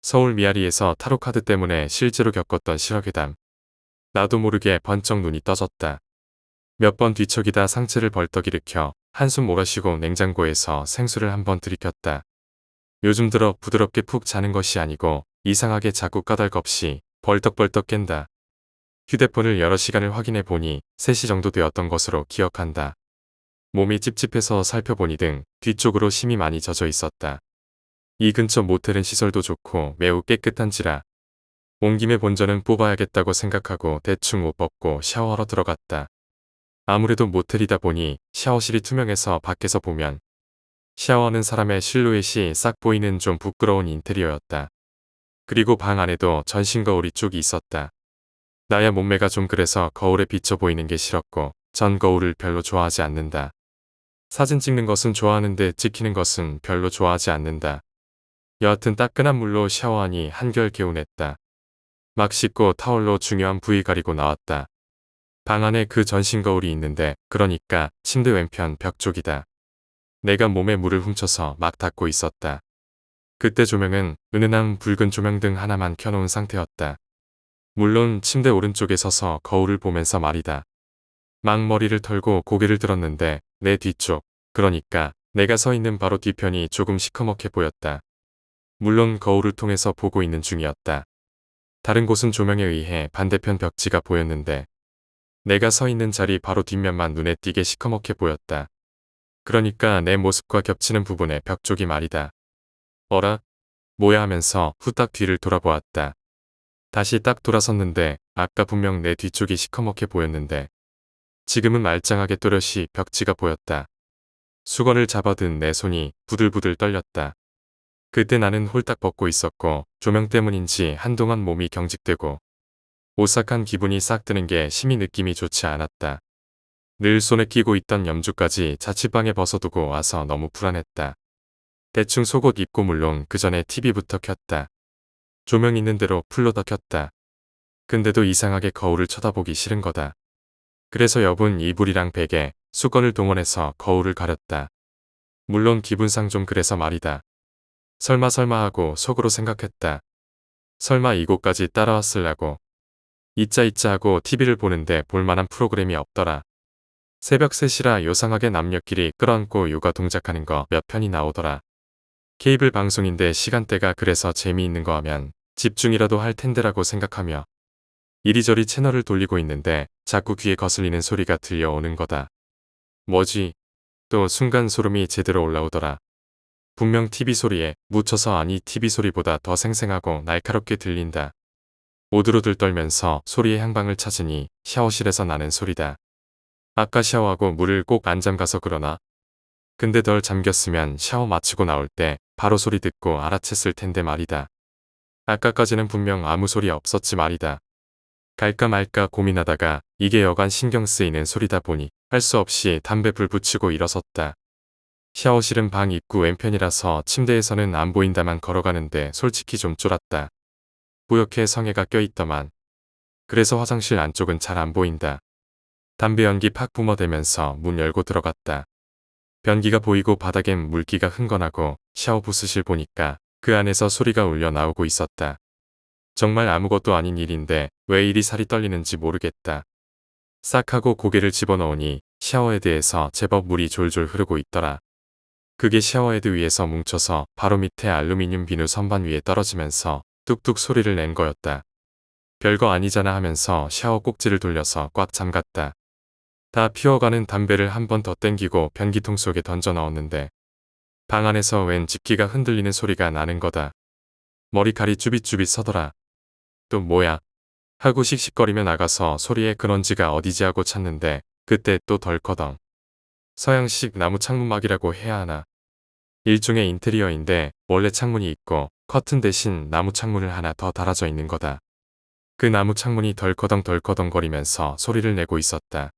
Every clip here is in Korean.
서울 미아리에서 타로카드 때문에 실제로 겪었던 실화괴담. 나도 모르게 번쩍 눈이 떠졌다. 몇 번 뒤척이다 상체를 벌떡 일으켜 한숨 몰아쉬고 냉장고에서 생수를 한번 들이켰다. 요즘 들어 부드럽게 푹 자는 것이 아니고 이상하게 자꾸 까닭없이 벌떡벌떡 깬다. 휴대폰을 여러 시간을 확인해 보니 3시 정도 되었던 것으로 기억한다. 몸이 찝찝해서 살펴보니 등 뒤쪽으로 심이 많이 젖어 있었다. 이 근처 모텔은 시설도 좋고 매우 깨끗한지라 온 김에 본전은 뽑아야겠다고 생각하고 대충 옷 벗고 샤워하러 들어갔다. 아무래도 모텔이다 보니 샤워실이 투명해서 밖에서 보면 샤워하는 사람의 실루엣이 싹 보이는 좀 부끄러운 인테리어였다. 그리고 방 안에도 전신 거울이 쭉 있었다. 나야 몸매가 좀 그래서 거울에 비쳐 보이는 게 싫었고 전 거울을 별로 좋아하지 않는다. 사진 찍는 것은 좋아하는데 찍히는 것은 별로 좋아하지 않는다. 여하튼 따끈한 물로 샤워하니 한결 개운했다. 막 씻고 타월로 중요한 부위 가리고 나왔다. 방 안에 그 전신 거울이 있는데 그러니까 침대 왼편 벽 쪽이다. 내가 몸에 물을 훔쳐서 막 닦고 있었다. 그때 조명은 은은한 붉은 조명등 하나만 켜놓은 상태였다. 물론 침대 오른쪽에 서서 거울을 보면서 말이다. 막 머리를 털고 고개를 들었는데 내 뒤쪽, 그러니까 내가 서 있는 바로 뒤편이 조금 시커멓게 보였다. 물론 거울을 통해서 보고 있는 중이었다. 다른 곳은 조명에 의해 반대편 벽지가 보였는데 내가 서 있는 자리 바로 뒷면만 눈에 띄게 시커멓게 보였다. 그러니까 내 모습과 겹치는 부분의 벽 쪽이 말이다. 어라? 뭐야 하면서 후딱 뒤를 돌아보았다. 다시 딱 돌아섰는데 아까 분명 내 뒤쪽이 시커멓게 보였는데 지금은 말짱하게 또렷이 벽지가 보였다. 수건을 잡아든 내 손이 부들부들 떨렸다. 그때 나는 홀딱 벗고 있었고 조명 때문인지 한동안 몸이 경직되고 오싹한 기분이 싹 드는 게 심히 느낌이 좋지 않았다. 늘 손에 끼고 있던 염주까지 자취방에 벗어두고 와서 너무 불안했다. 대충 속옷 입고 물론 그 전에 TV부터 켰다. 조명 있는 대로 풀로 더 켰다. 근데도 이상하게 거울을 쳐다보기 싫은 거다. 그래서 여분 이불이랑 베개, 수건을 동원해서 거울을 가렸다. 물론 기분상 좀 그래서 말이다. 설마 하고 속으로 생각했다. 설마 이곳까지 따라왔을라고. 이짜 하고 TV를 보는데 볼만한 프로그램이 없더라. 새벽 3시라 요상하게 남녀끼리 끌어안고 요가 동작하는 거 몇 편이 나오더라. 케이블 방송인데 시간대가 그래서 재미있는 거 하면 집중이라도 할 텐데라고 생각하며 이리저리 채널을 돌리고 있는데 자꾸 귀에 거슬리는 소리가 들려오는 거다. 뭐지? 또 순간 소름이 제대로 올라오더라. 분명 TV 소리에 묻혀서 아니 TV 소리보다 더 생생하고 날카롭게 들린다. 오들오들 떨면서 소리의 향방을 찾으니 샤워실에서 나는 소리다. 아까 샤워하고 물을 꼭 안 잠가서 그러나? 근데 덜 잠겼으면 샤워 마치고 나올 때 바로 소리 듣고 알아챘을 텐데 말이다. 아까까지는 분명 아무 소리 없었지 말이다. 갈까 말까 고민하다가 이게 여간 신경 쓰이는 소리다 보니 할 수 없이 담배 불 붙이고 일어섰다. 샤워실은 방 입구 왼편이라서 침대에서는 안 보인다만 걸어가는데 솔직히 좀 쫄았다. 뿌옇게 성에가 껴있더만. 그래서 화장실 안쪽은 잘 안 보인다. 담배 연기 팍 뿜어대면서 문 열고 들어갔다. 변기가 보이고 바닥엔 물기가 흥건하고 샤워 부스실 보니까 그 안에서 소리가 울려 나오고 있었다. 정말 아무것도 아닌 일인데 왜 이리 살이 떨리는지 모르겠다. 싹 하고 고개를 집어넣으니 샤워헤드에서 제법 물이 졸졸 흐르고 있더라. 그게 샤워헤드 위에서 뭉쳐서 바로 밑에 알루미늄 비누 선반 위에 떨어지면서 뚝뚝 소리를 낸 거였다. 별거 아니잖아 하면서 샤워 꼭지를 돌려서 꽉 잠갔다. 다 피워가는 담배를 한 번 더 땡기고 변기통 속에 던져 넣었는데 방 안에서 웬 집기가 흔들리는 소리가 나는 거다. 머리칼이 쭈빗쭈빗 서더라. 또 뭐야? 하고 씩씩거리며 나가서 소리의 근원지가 어디지 하고 찾는데 그때 또 덜커덩. 서양식 나무 창문막이라고 해야 하나. 일종의 인테리어인데 원래 창문이 있고 커튼 대신 나무 창문을 하나 더 달아져 있는 거다. 그 나무 창문이 덜커덩 거리면서 소리를 내고 있었다.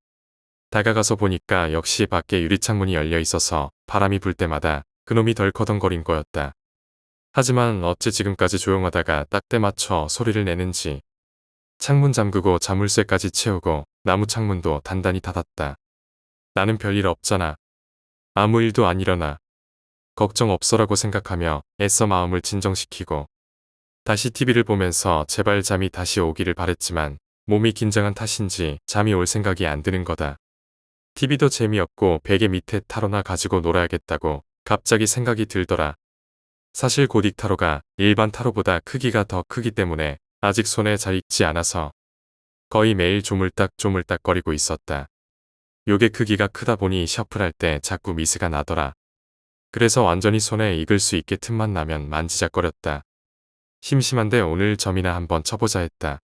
다가가서 보니까 역시 밖에 유리창문이 열려 있어서 바람이 불 때마다 그놈이 덜커덩거린 거였다. 하지만 어째 지금까지 조용하다가 딱 때 맞춰 소리를 내는지. 창문 잠그고 자물쇠까지 채우고 나무 창문도 단단히 닫았다. 나는 별일 없잖아. 아무 일도 안 일어나. 걱정 없어라고 생각하며 애써 마음을 진정시키고 다시 TV를 보면서 제발 잠이 다시 오기를 바랬지만 몸이 긴장한 탓인지 잠이 올 생각이 안 드는 거다. TV도 재미없고 베개 밑에 타로나 가지고 놀아야겠다고 갑자기 생각이 들더라. 사실 고딕 타로가 일반 타로보다 크기가 더 크기 때문에 아직 손에 잘 익지 않아서 거의 매일 조물딱조물딱거리고 있었다. 요게 크기가 크다 보니 셔플할 때 자꾸 미스가 나더라. 그래서 완전히 손에 익을 수 있게 틈만 나면 만지작거렸다. 심심한데 오늘 점이나 한번 쳐보자 했다.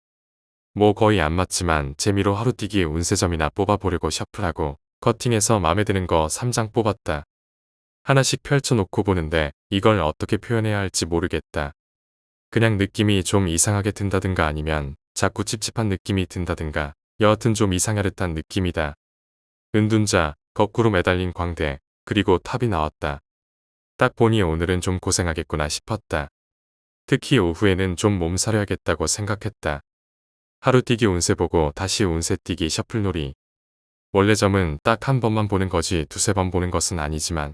뭐 거의 안 맞지만 재미로 하루뛰기 운세점이나 뽑아보려고 셔플하고 커팅해서 맘에 드는 거 3장 뽑았다. 하나씩 펼쳐놓고 보는데 이걸 어떻게 표현해야 할지 모르겠다. 그냥 느낌이 좀 이상하게 든다든가 아니면 자꾸 찝찝한 느낌이 든다든가 여하튼 좀 이상하듯한 느낌이다. 은둔자, 거꾸로 매달린 광대, 그리고 탑이 나왔다. 딱 보니 오늘은 좀 고생하겠구나 싶었다. 특히 오후에는 좀 몸살려야겠다고 생각했다. 하루뛰기 운세 보고 다시 운세 뛰기 셔플놀이. 원래 점은 딱 한 번만 보는 거지 두세 번 보는 것은 아니지만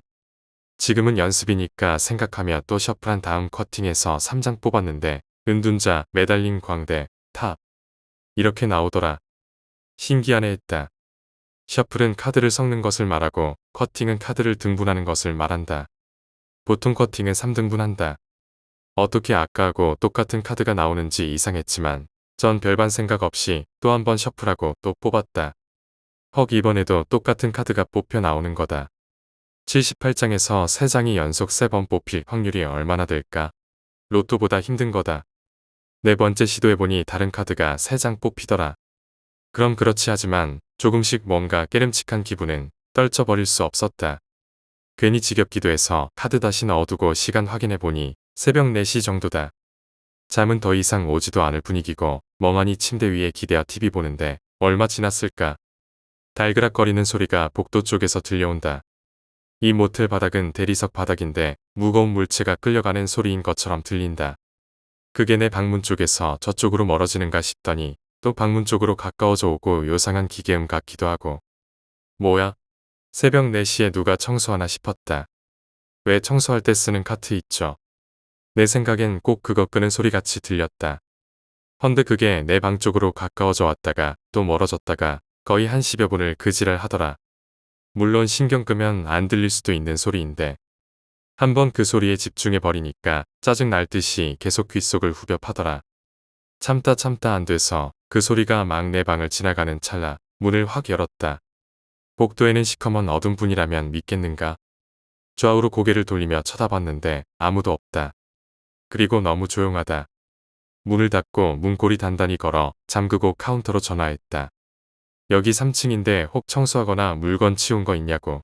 지금은 연습이니까 생각하며 또 셔플한 다음 커팅해서 3장 뽑았는데 은둔자, 매달린 광대, 탑. 이렇게 나오더라. 신기하네 했다. 셔플은 카드를 섞는 것을 말하고 커팅은 카드를 등분하는 것을 말한다. 보통 커팅은 3등분한다. 어떻게 아까하고 똑같은 카드가 나오는지 이상했지만 전 별반 생각 없이 또 한 번 셔플하고 또 뽑았다. 헉 이번에도 똑같은 카드가 뽑혀 나오는 거다. 78장에서 3장이 연속 3번 뽑힐 확률이 얼마나 될까? 로또보다 힘든 거다. 네 번째 시도해보니 다른 카드가 3장 뽑히더라. 그럼 그렇지 하지만 조금씩 뭔가 깨름칙한 기분은 떨쳐버릴 수 없었다. 괜히 지겹기도 해서 카드 다시 넣어두고 시간 확인해보니 새벽 4시 정도다. 잠은 더 이상 오지도 않을 분위기고 멍하니 침대 위에 기대어 TV 보는데 얼마 지났을까? 달그락거리는 소리가 복도 쪽에서 들려온다. 이 모텔 바닥은 대리석 바닥인데 무거운 물체가 끌려가는 소리인 것처럼 들린다. 그게 내 방문 쪽에서 저쪽으로 멀어지는가 싶더니 또 방문 쪽으로 가까워져 오고 요상한 기계음 같기도 하고. 뭐야? 새벽 4시에 누가 청소하나 싶었다. 왜 청소할 때 쓰는 카트 있죠? 내 생각엔 꼭 그거 끄는 소리같이 들렸다. 헌데 그게 내 방 쪽으로 가까워져 왔다가 또 멀어졌다가 거의 한 10여 분을 그 지랄 하더라. 물론 신경 끄면 안 들릴 수도 있는 소리인데 한번 그 소리에 집중해 버리니까 짜증 날 듯이 계속 귓속을 후벼 파더라. 참다 안 돼서 그 소리가 막 내 방을 지나가는 찰나 문을 확 열었다. 복도에는 시커먼 어두운 분이라면 믿겠는가? 좌우로 고개를 돌리며 쳐다봤는데 아무도 없다. 그리고 너무 조용하다. 문을 닫고 문고리 단단히 걸어 잠그고 카운터로 전화했다. 여기 3층인데 혹 청소하거나 물건 치운 거 있냐고.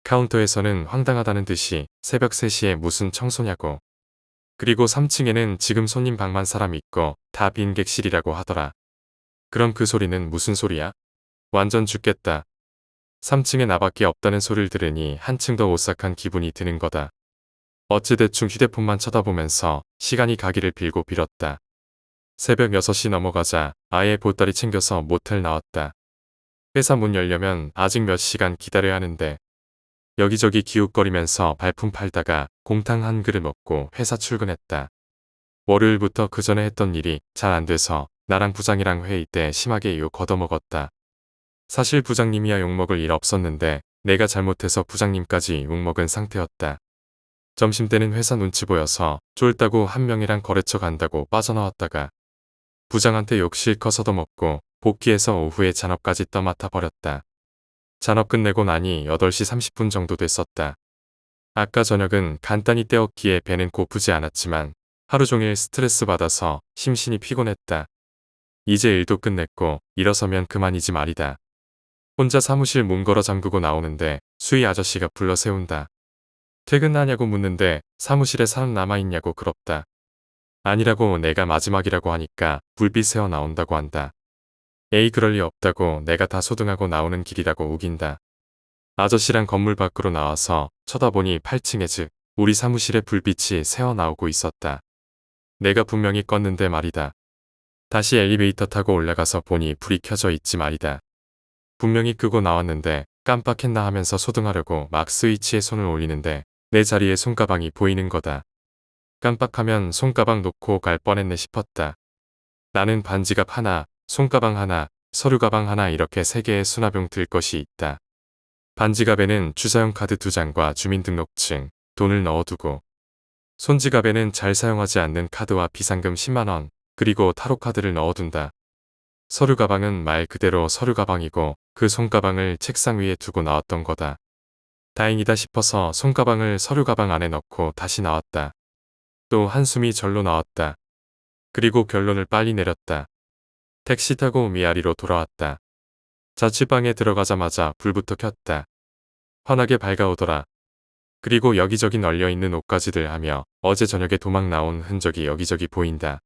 카운터에서는 황당하다는 듯이 새벽 3시에 무슨 청소냐고. 그리고 3층에는 지금 손님 방만 사람 있고 다 빈 객실이라고 하더라. 그럼 그 소리는 무슨 소리야? 완전 죽겠다. 3층에 나밖에 없다는 소리를 들으니 한층 더 오싹한 기분이 드는 거다. 어찌대충 휴대폰만 쳐다보면서 시간이 가기를 빌었다. 새벽 6시 넘어가자 아예 보따리 챙겨서 모텔 나왔다. 회사 문 열려면 아직 몇 시간 기다려야 하는데 여기저기 기웃거리면서 발품 팔다가 곰탕 한 그릇 먹고 회사 출근했다. 월요일부터 그 전에 했던 일이 잘 안 돼서 나랑 부장이랑 회의 때 심하게 욕 걷어먹었다. 사실 부장님이야 욕먹을 일 없었는데 내가 잘못해서 부장님까지 욕먹은 상태였다. 점심때는 회사 눈치 보여서 쫄다고 한 명이랑 거래처 간다고 빠져나왔다가 부장한테 욕 실컷 얻어먹고 복귀해서 오후에 잔업까지 떠맡아 버렸다. 잔업 끝내고 나니 8시 30분 정도 됐었다. 아까 저녁은 간단히 때웠기에 배는 고프지 않았지만 하루 종일 스트레스 받아서 심신이 피곤했다. 이제 일도 끝냈고 일어서면 그만이지 말이다. 혼자 사무실 문 걸어 잠그고 나오는데 수희 아저씨가 불러 세운다. 퇴근하냐고 묻는데 사무실에 사람 남아있냐고 그럽다. 아니라고 내가 마지막이라고 하니까 불빛 새어 나온다고 한다. 에이 그럴 리 없다고 내가 다 소등하고 나오는 길이라고 우긴다. 아저씨랑 건물 밖으로 나와서 쳐다보니 8층에 즉 우리 사무실에 불빛이 새어 나오고 있었다. 내가 분명히 껐는데 말이다. 다시 엘리베이터 타고 올라가서 보니 불이 켜져 있지 말이다. 분명히 끄고 나왔는데 깜빡했나 하면서 소등하려고 막 스위치에 손을 올리는데 내 자리에 손가방이 보이는 거다. 깜빡하면 손가방 놓고 갈 뻔했네 싶었다. 나는 반지갑 하나, 손가방 하나, 서류가방 하나 이렇게 3개의 수납용 들 것이 있다. 반지갑에는 주사용 카드 2장과 주민등록증, 돈을 넣어두고 손지갑에는 잘 사용하지 않는 카드와 비상금 10만원, 그리고 타로카드를 넣어둔다. 서류가방은 말 그대로 서류가방이고 그 손가방을 책상 위에 두고 나왔던 거다. 다행이다 싶어서 손가방을 서류가방 안에 넣고 다시 나왔다. 또 한숨이 절로 나왔다. 그리고 결론을 빨리 내렸다. 택시 타고 미아리로 돌아왔다. 자취방에 들어가자마자 불부터 켰다. 환하게 밝아오더라. 그리고 여기저기 널려있는 옷가지들 하며 어제 저녁에 도망 나온 흔적이 여기저기 보인다.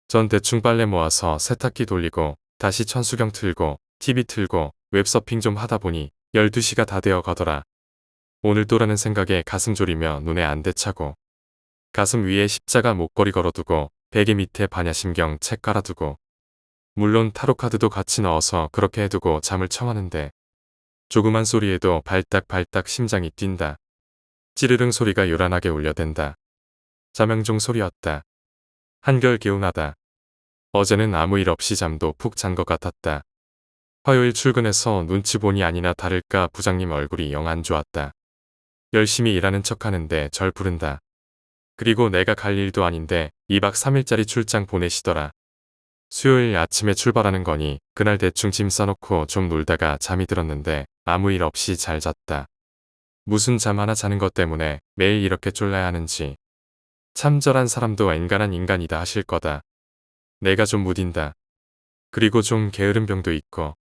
전 대충 빨래 모아서 세탁기 돌리고 다시 천수경 틀고 TV 틀고 웹서핑 좀 하다 보니 12시가 다 되어 가더라. 오늘또라는 생각에 가슴 졸이며 눈에 안 대차고 가슴 위에 십자가 목걸이 걸어두고 베개 밑에 반야심경 책 깔아두고 물론 타로카드도 같이 넣어서 그렇게 해두고 잠을 청하는데 조그만 소리에도 발딱발딱 심장이 뛴다. 찌르릉 소리가 요란하게 울려댄다. 자명종 소리였다. 한결 개운하다. 어제는 아무 일 없이 잠도 푹 잔 것 같았다. 화요일 출근해서 눈치 보니 아니나 다를까 부장님 얼굴이 영 안 좋았다. 열심히 일하는 척하는데 절 부른다. 그리고 내가 갈 일도 아닌데 2박 3일짜리 출장 보내시더라. 수요일 아침에 출발하는 거니 그날 대충 짐 싸놓고 좀 놀다가 잠이 들었는데 아무 일 없이 잘 잤다. 무슨 잠 하나 자는 것 때문에 매일 이렇게 쫄라야 하는지. 참절한 사람도 엔간한 인간이다 하실 거다. 내가 좀 무딘다. 그리고 좀 게으른 병도 있고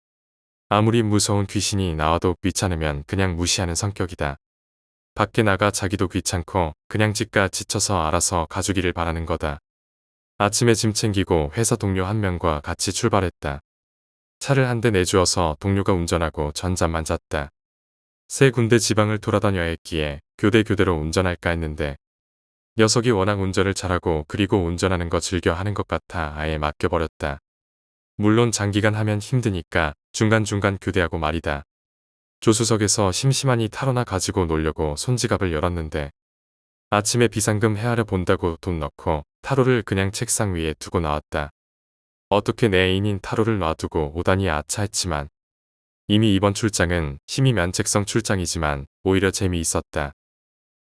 아무리 무서운 귀신이 나와도 귀찮으면 그냥 무시하는 성격이다. 밖에 나가 자기도 귀찮고 그냥 집가 지쳐서 알아서 가주기를 바라는 거다. 아침에 짐 챙기고 회사 동료 한 명과 같이 출발했다. 차를 한 대 내주어서 동료가 운전하고 전잠만 잤다. 세 군데 지방을 돌아다녀야 했기에 교대로 운전할까 했는데 녀석이 워낙 운전을 잘하고 그리고 운전하는 거 즐겨 하는 것 같아 아예 맡겨버렸다. 물론 장기간 하면 힘드니까 중간중간 교대하고 말이다. 조수석에서 심심하니 타로나 가지고 놀려고 손지갑을 열었는데 아침에 비상금 헤아려 본다고 돈 넣고 타로를 그냥 책상 위에 두고 나왔다. 어떻게 내 애인인 타로를 놔두고 오다니 아차했지만 이미 이번 출장은 심의 면책성 출장이지만 오히려 재미있었다.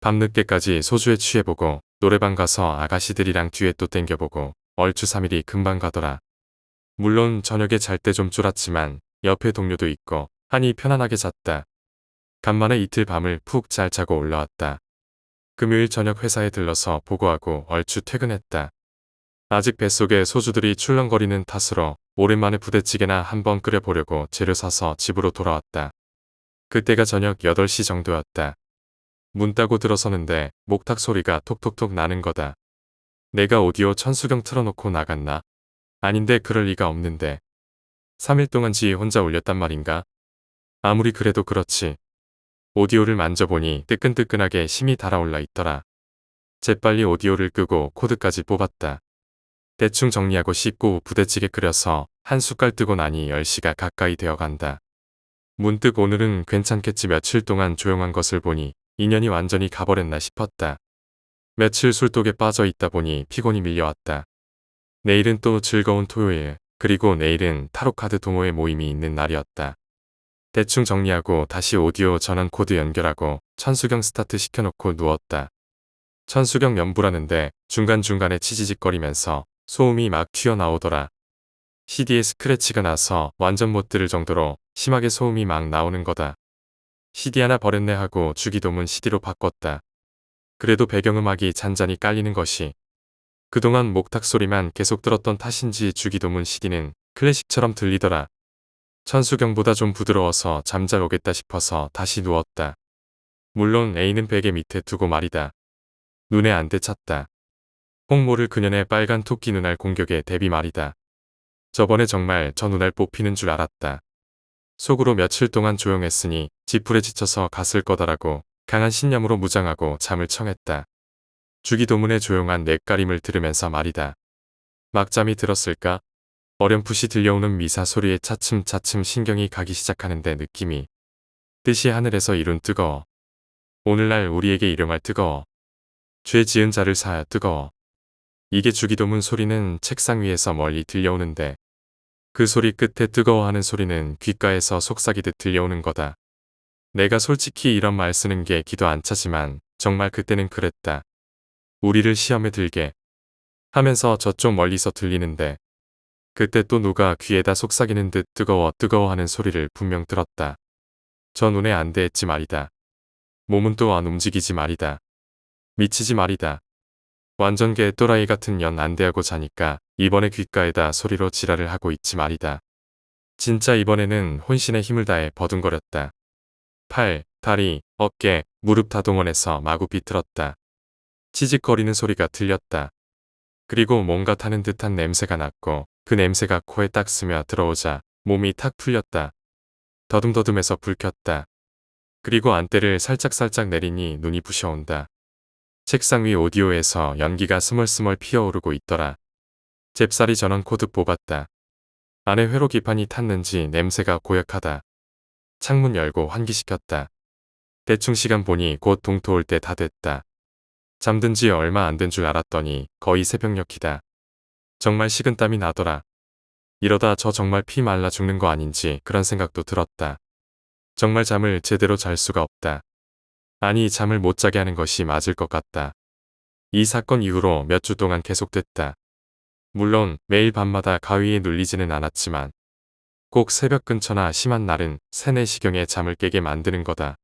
밤늦게까지 소주에 취해보고 노래방 가서 아가씨들이랑 듀엣도 땡겨보고 얼추 3일이 금방 가더라. 물론 저녁에 잘 때 좀 쫄았지만 옆에 동료도 있고 하니 편안하게 잤다. 간만에 이틀 밤을 푹 잘 자고 올라왔다. 금요일 저녁 회사에 들러서 보고하고 얼추 퇴근했다. 아직 뱃속에 소주들이 출렁거리는 탓으로 오랜만에 부대찌개나 한번 끓여보려고 재료 사서 집으로 돌아왔다. 그때가 저녁 8시 정도였다. 문 따고 들어서는데 목탁 소리가 톡톡톡 나는 거다. 내가 오디오 천수경 틀어놓고 나갔나? 아닌데 그럴 리가 없는데. 3일 동안 지 혼자 울렸단 말인가? 아무리 그래도 그렇지. 오디오를 만져보니 뜨끈뜨끈하게 심이 달아올라 있더라. 재빨리 오디오를 끄고 코드까지 뽑았다. 대충 정리하고 씻고 부대찌개 끓여서 한 숟갈 뜨고 나니 10시가 가까이 되어간다. 문득 오늘은 괜찮겠지 며칠 동안 조용한 것을 보니 인연이 완전히 가버렸나 싶었다. 며칠 술독에 빠져 있다 보니 피곤이 밀려왔다. 내일은 또 즐거운 토요일, 그리고 내일은 타로카드 동호회 모임이 있는 날이었다. 대충 정리하고 다시 오디오 전원 코드 연결하고 천수경 스타트 시켜놓고 누웠다. 천수경 연부라는데 중간중간에 치지직거리면서 소음이 막 튀어나오더라. CD에 스크래치가 나서 완전 못 들을 정도로 심하게 소음이 막 나오는 거다. CD 하나 버렸네 하고 주기도문 CD로 바꿨다. 그래도 배경음악이 잔잔히 깔리는 것이 그동안 목탁 소리만 계속 들었던 탓인지 주기도문 CD는 클래식처럼 들리더라. 천수경보다 좀 부드러워서 잠잘 오겠다 싶어서 다시 누웠다. 물론 애인은 베개 밑에 두고 말이다. 눈에 안 대찼다. 혹 모를 그년의 빨간 토끼 눈알 공격에 대비 말이다. 저번에 정말 저 눈알 뽑히는 줄 알았다. 속으로 며칠 동안 조용했으니 지풀에 지쳐서 갔을 거다라고 강한 신념으로 무장하고 잠을 청했다. 주기도문의 조용한 냇가림을 들으면서 말이다. 막잠이 들었을까? 어렴풋이 들려오는 미사 소리에 차츰차츰 신경이 가기 시작하는데 느낌이 뜻이 하늘에서 이룬 뜨거워. 오늘날 우리에게 일용할 뜨거워. 죄 지은 자를 사하여 뜨거워. 이게 주기도문 소리는 책상 위에서 멀리 들려오는데 그 소리 끝에 뜨거워하는 소리는 귓가에서 속삭이듯 들려오는 거다. 내가 솔직히 이런 말 쓰는 게 기도 안 차지만 정말 그때는 그랬다. 우리를 시험에 들게 하면서 저쪽 멀리서 들리는데 그때 또 누가 귀에다 속삭이는 듯 뜨거워 뜨거워하는 소리를 분명 들었다. 저 눈에 안 대했지 말이다. 몸은 또 안 움직이지 말이다. 미치지 말이다. 완전 개 또라이 같은 년 안 대하고 자니까 이번에 귓가에다 소리로 지랄을 하고 있지 말이다. 진짜 이번에는 혼신의 힘을 다해 버둥거렸다. 팔, 다리, 어깨, 무릎 다 동원해서 마구 비틀었다. 치직거리는 소리가 들렸다. 그리고 뭔가 타는 듯한 냄새가 났고 그 냄새가 코에 딱 스며 들어오자 몸이 탁 풀렸다. 더듬더듬해서 불 켰다. 그리고 안대를 살짝살짝 내리니 눈이 부셔온다. 책상 위 오디오에서 연기가 스멀스멀 피어오르고 있더라. 잽싸리 전원 코드 뽑았다. 안에 회로 기판이 탔는지 냄새가 고약하다. 창문 열고 환기시켰다. 대충 시간 보니 곧 동토 올 때 다 됐다. 잠든 지 얼마 안 된 줄 알았더니 거의 새벽녘이다. 정말 식은땀이 나더라. 이러다 저 정말 피 말라 죽는 거 아닌지 그런 생각도 들었다. 정말 잠을 제대로 잘 수가 없다. 아니 잠을 못 자게 하는 것이 맞을 것 같다. 이 사건 이후로 몇 주 동안 계속됐다. 물론 매일 밤마다 가위에 눌리지는 않았지만 꼭 새벽 근처나 심한 날은 3, 4시경에 잠을 깨게 만드는 거다.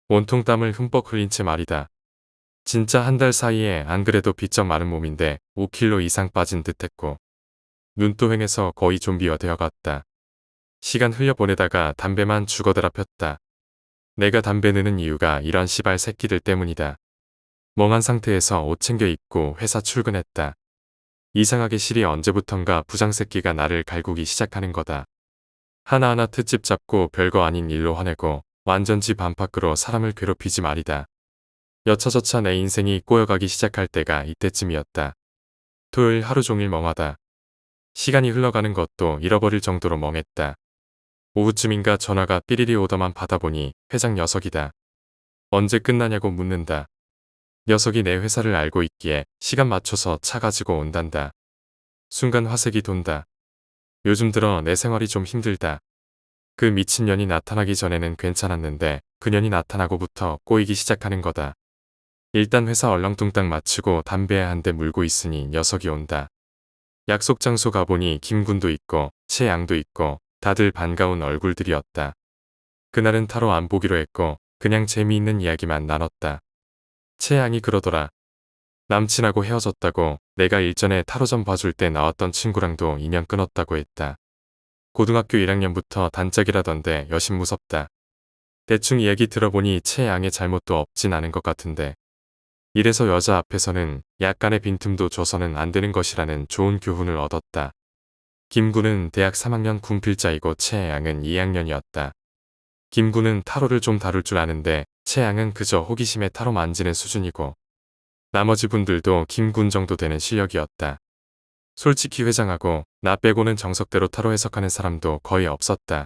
온통 땀을 흠뻑 흘린 채 말이다. 진짜 한 달 사이에 안 그래도 비쩍 마른 몸인데 5kg 이상 빠진 듯했고 눈도 휑해서 거의 좀비화 되어갔다. 시간 흘려보내다가 담배만 죽어들아 폈다. 내가 담배 느는 이유가 이런 시발 새끼들 때문이다. 멍한 상태에서 옷 챙겨 입고 회사 출근했다. 이상하게 실이 언제부턴가 부장새끼가 나를 갈구기 시작하는 거다. 하나하나 트집 잡고 별거 아닌 일로 화내고 완전 집 안팎으로 사람을 괴롭히지 말이다. 여차저차 내 인생이 꼬여가기 시작할 때가 이때쯤이었다. 토요일 하루 종일 멍하다. 시간이 흘러가는 것도 잃어버릴 정도로 멍했다. 오후쯤인가 전화가 삐리리 오더만 받아보니 회장 녀석이다. 언제 끝나냐고 묻는다. 녀석이 내 회사를 알고 있기에 시간 맞춰서 차 가지고 온단다. 순간 화색이 돈다. 요즘 들어 내 생활이 좀 힘들다. 그 미친년이 나타나기 전에는 괜찮았는데 그년이 나타나고부터 꼬이기 시작하는 거다. 일단 회사 얼렁뚱땅 마치고 담배 한 대 물고 있으니 녀석이 온다. 약속 장소 가보니 김군도 있고 최양도 있고 다들 반가운 얼굴들이었다. 그날은 타로 안 보기로 했고 그냥 재미있는 이야기만 나눴다. 최양이 그러더라. 남친하고 헤어졌다고 내가 일전에 타로점 봐줄 때 나왔던 친구랑도 인연 끊었다고 했다. 고등학교 1학년부터 단짝이라던데 여신 무섭다. 대충 이야기 들어보니 최양의 잘못도 없진 않은 것 같은데 이래서 여자 앞에서는 약간의 빈틈도 줘서는 안 되는 것이라는 좋은 교훈을 얻었다. 김군은 대학 3학년 군필자이고 최양은 2학년이었다. 김군은 타로를 좀 다룰 줄 아는데 최양은 그저 호기심에 타로 만지는 수준이고 나머지 분들도 김군 정도 되는 실력이었다. 솔직히 회장하고 나 빼고는 정석대로 타로 해석하는 사람도 거의 없었다.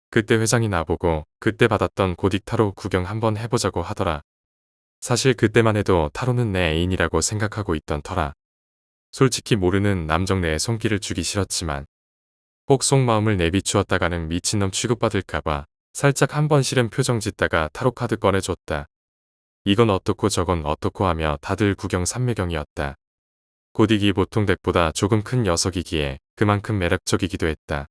그때 회장이 나보고 그때 받았던 고딕 타로 구경 한번 해보자고 하더라. 사실 그때만 해도 타로는 내 애인이라고 생각하고 있던 터라. 솔직히 모르는 남정네에 손길을 주기 싫었지만 혹 속마음을 내비추었다가는 미친놈 취급받을까봐 살짝 한번 싫은 표정 짓다가 타로 카드 꺼내줬다. 이건 어떻고 저건 어떻고 하며 다들 구경 삼매경이었다. 고딕이 보통 덱보다 조금 큰 녀석이기에 그만큼 매력적이기도 했다.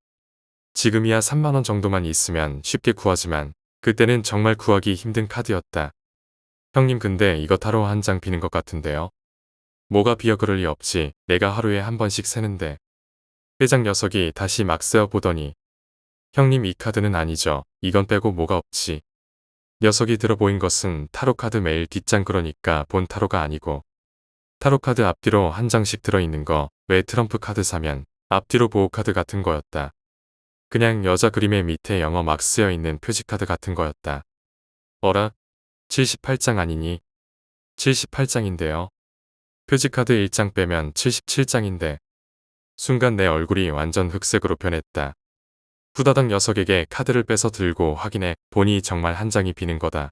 지금이야 3만원 정도만 있으면 쉽게 구하지만 그때는 정말 구하기 힘든 카드였다. 형님 근데 이거 타로 한 장 비는 것 같은데요. 뭐가 비어 그럴 리 없지. 내가 하루에 한 번씩 세는데. 회장 녀석이 다시 막 세어보더니 형님 이 카드는 아니죠. 이건 빼고 뭐가 없지. 녀석이 들어보인 것은 타로카드 매일 뒷장 그러니까 본 타로가 아니고 타로카드 앞뒤로 한 장씩 들어있는 거 왜 트럼프 카드 사면 앞뒤로 보호카드 같은 거였다. 그냥 여자 그림의 밑에 영어 막 쓰여있는 표지카드 같은 거였다. 어라? 78장 아니니? 78장인데요. 표지카드 1장 빼면 77장인데. 순간 내 얼굴이 완전 흑색으로 변했다. 후다닥 녀석에게 카드를 빼서 들고 확인해 보니 정말 한 장이 비는 거다.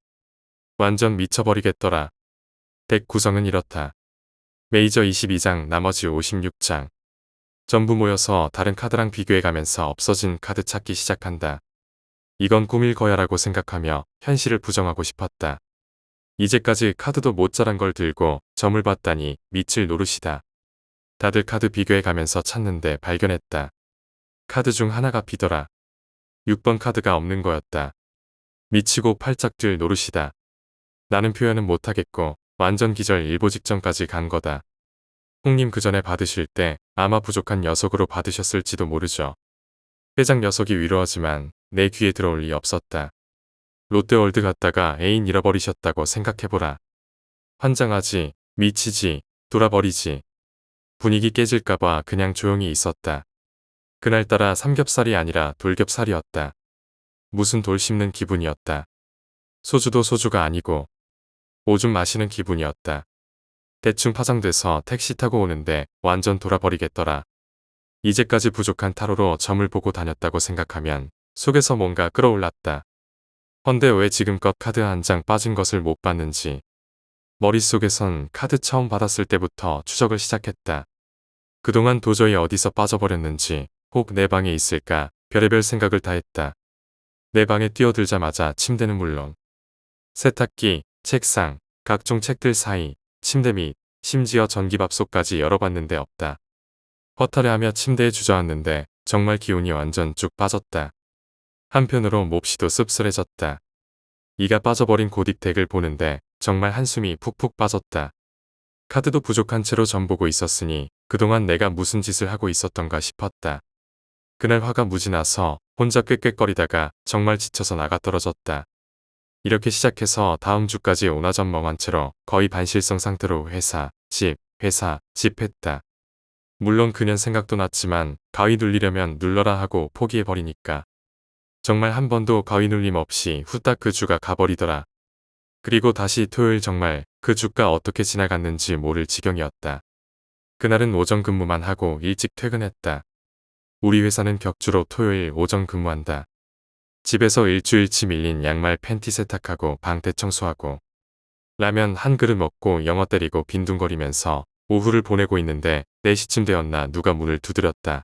완전 미쳐버리겠더라. 덱 구성은 이렇다. 메이저 22장, 나머지 56장. 전부 모여서 다른 카드랑 비교해가면서 없어진 카드 찾기 시작한다. 이건 꿈일 거야라고 생각하며 현실을 부정하고 싶었다. 이제까지 카드도 모자란 걸 들고 점을 봤다니 밑을 노릇이다. 다들 카드 비교해가면서 찾는데 발견했다. 카드 중 하나가 비더라. 6번 카드가 없는 거였다. 미치고 팔짝 뛸 노릇이다. 나는 표현은 못하겠고 완전 기절 일보 직전까지 간 거다. 홍님 그 전에 받으실 때 아마 부족한 녀석으로 받으셨을지도 모르죠. 회장 녀석이 위로하지만 내 귀에 들어올 리 없었다. 롯데월드 갔다가 애인 잃어버리셨다고 생각해보라. 환장하지, 미치지, 돌아버리지. 분위기 깨질까봐 그냥 조용히 있었다. 그날따라 삼겹살이 아니라 돌겹살이었다. 무슨 돌 씹는 기분이었다. 소주도 소주가 아니고 오줌 마시는 기분이었다. 대충 파장돼서 택시 타고 오는데 완전 돌아버리겠더라. 이제까지 부족한 타로로 점을 보고 다녔다고 생각하면 속에서 뭔가 끌어올랐다. 헌데 왜 지금껏 카드 한 장 빠진 것을 못 봤는지. 머릿속에선 카드 처음 받았을 때부터 추적을 시작했다. 그동안 도저히 어디서 빠져버렸는지 혹 내 방에 있을까 별의별 생각을 다 했다. 내 방에 뛰어들자마자 침대는 물론 세탁기, 책상, 각종 책들 사이, 침대 밑, 심지어 전기밥솥까지 열어봤는데 없다. 허탈해하며 침대에 주저앉는데 정말 기운이 완전 쭉 빠졌다. 한편으로 몹시도 씁쓸해졌다. 이가 빠져버린 고딕 덱을 보는데 정말 한숨이 푹푹 빠졌다. 카드도 부족한 채로 점 보고 있었으니 그동안 내가 무슨 짓을 하고 있었던가 싶었다. 그날 화가 무지 나서 혼자 꾀꾀거리다가 정말 지쳐서 나가 떨어졌다. 이렇게 시작해서 다음 주까지 오나전멍한 채로 거의 반실성 상태로 회사, 집 했다. 물론 그년 생각도 났지만 가위 눌리려면 눌러라 하고 포기해버리니까. 정말 한 번도 가위 눌림 없이 후딱 그 주가 가버리더라. 그리고 다시 토요일 정말 그 주가 어떻게 지나갔는지 모를 지경이었다. 그날은 오전 근무만 하고 일찍 퇴근했다. 우리 회사는 격주로 토요일 오전 근무한다. 집에서 일주일치 밀린 양말 팬티 세탁하고 방 대청소하고 라면 한 그릇 먹고 영어 때리고 빈둥거리면서 오후를 보내고 있는데 4시쯤 되었나 누가 문을 두드렸다.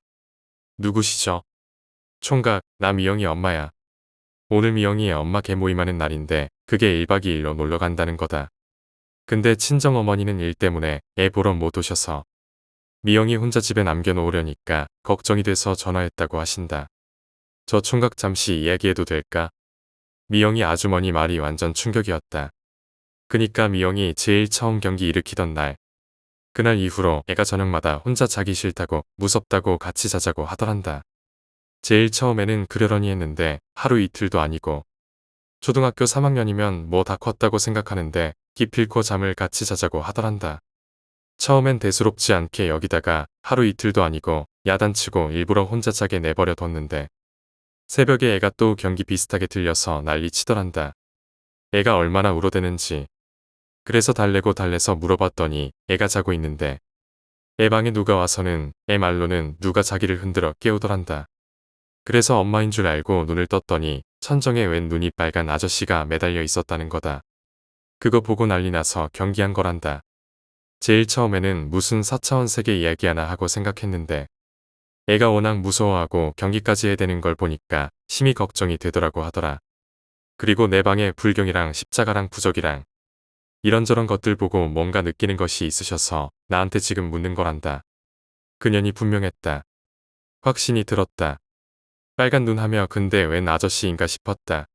누구시죠? 총각, 나 미영이 엄마야. 오늘 미영이의 엄마 개모임하는 날인데 그게 1박 2일로 놀러 간다는 거다. 근데 친정어머니는 일 때문에 애 보러 못 오셔서 미영이 혼자 집에 남겨놓으려니까 걱정이 돼서 전화했다고 하신다. 저 총각 잠시 이야기해도 될까? 미영이 아주머니 말이 완전 충격이었다. 그니까 미영이 제일 처음 경기 일으키던 날. 그날 이후로 애가 저녁마다 혼자 자기 싫다고 무섭다고 같이 자자고 하더란다. 제일 처음에는 그러려니 했는데 하루 이틀도 아니고 초등학교 3학년이면 뭐 다 컸다고 생각하는데 기필코 잠을 같이 자자고 하더란다. 처음엔 대수롭지 않게 여기다가 하루 이틀도 아니고 야단치고 일부러 혼자 자게 내버려 뒀는데 새벽에 애가 또 경기 비슷하게 들려서 난리 치더란다. 애가 얼마나 울어대는지. 그래서 달래서 물어봤더니 애가 자고 있는데 애 방에 누가 와서는 애 말로는 누가 자기를 흔들어 깨우더란다. 그래서 엄마인 줄 알고 눈을 떴더니 천정에 웬 눈이 빨간 아저씨가 매달려 있었다는 거다. 그거 보고 난리 나서 경기한 거란다. 제일 처음에는 무슨 4차원 세계 이야기 하나 하고 생각했는데 애가 워낙 무서워하고 경기까지 해야 되는 걸 보니까 심히 걱정이 되더라고 하더라. 그리고 내 방에 불경이랑 십자가랑 부적이랑 이런저런 것들 보고 뭔가 느끼는 것이 있으셔서 나한테 지금 묻는 거란다. 그년이 분명했다. 확신이 들었다. 빨간 눈 하며 근데 웬 아저씨인가 싶었다.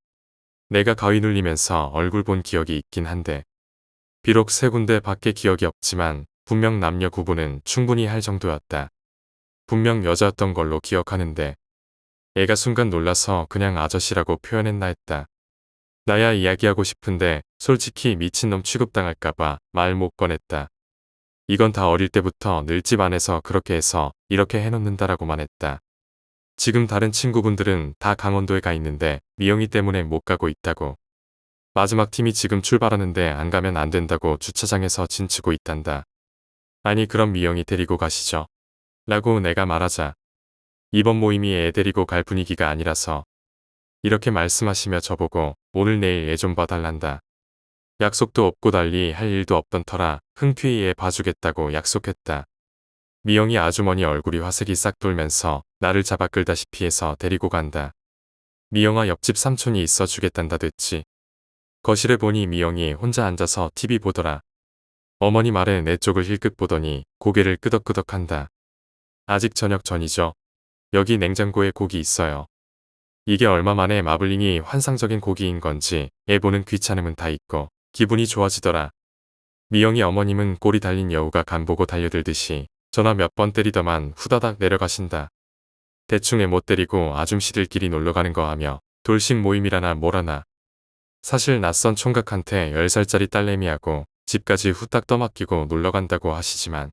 내가 가위 눌리면서 얼굴 본 기억이 있긴 한데 비록 3군데 밖에 기억이 없지만 분명 남녀 구분은 충분히 할 정도였다. 분명 여자였던 걸로 기억하는데 애가 순간 놀라서 그냥 아저씨라고 표현했나 했다. 나야 이야기하고 싶은데 솔직히 미친놈 취급당할까봐 말 못 꺼냈다. 이건 다 어릴 때부터 늘 집 안에서 그렇게 해서 이렇게 해놓는다라고만 했다. 지금 다른 친구분들은 다 강원도에 가 있는데 미영이 때문에 못 가고 있다고. 마지막 팀이 지금 출발하는데 안 가면 안 된다고 주차장에서 진치고 있단다. 아니 그럼 미영이 데리고 가시죠. 라고 내가 말하자. 이번 모임이 애 데리고 갈 분위기가 아니라서 이렇게 말씀하시며 저보고 오늘 내일 애 좀 봐달란다. 약속도 없고 달리 할 일도 없던 터라 흔쾌히 애 봐주겠다고 약속했다. 미영이 아주머니 얼굴이 화색이 싹 돌면서 나를 잡아 끌다시피 해서 데리고 간다. 미영아 옆집 삼촌이 있어 주겠단다 됐지. 거실에 보니 미영이 혼자 앉아서 TV 보더라. 어머니 말에 내 쪽을 힐끗 보더니 고개를 끄덕끄덕한다. 아직 저녁 전이죠. 여기 냉장고에 고기 있어요. 이게 얼마 만에 마블링이 환상적인 고기인 건지 애 보는 귀찮음은 다 있고 기분이 좋아지더라. 미영이 어머님은 꼬리 달린 여우가 간 보고 달려들듯이 전화 몇 번 때리더만 후다닥 내려가신다. 대충 애 못 때리고 아줌씨들끼리 놀러가는 거 하며 돌식 모임이라나 뭐라나. 사실 낯선 총각한테 10살짜리 딸내미하고 집까지 후딱 떠맡기고 놀러간다고 하시지만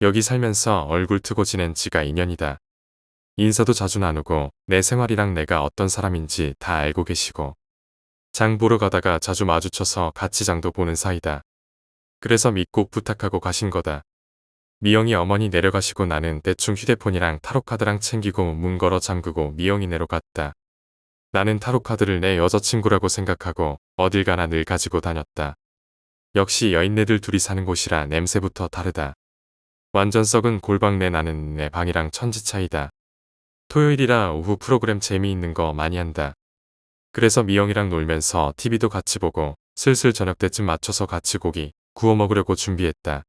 여기 살면서 얼굴 트고 지낸 지가 2년이다. 인사도 자주 나누고 내 생활이랑 내가 어떤 사람인지 다 알고 계시고 장 보러 가다가 자주 마주쳐서 같이 장도 보는 사이다. 그래서 믿고 부탁하고 가신 거다. 미영이 어머니 내려가시고 나는 대충 휴대폰이랑 타로카드랑 챙기고 문 걸어 잠그고 미영이네로 갔다. 나는 타로카드를 내 여자친구라고 생각하고 어딜 가나 늘 가지고 다녔다. 역시 여인네들 둘이 사는 곳이라 냄새부터 다르다. 완전 썩은 골방내 나는 내 방이랑 천지 차이다. 토요일이라 오후 프로그램 재미있는 거 많이 한다. 그래서 미영이랑 놀면서 TV도 같이 보고 슬슬 저녁 때쯤 맞춰서 같이 고기 구워 먹으려고 준비했다.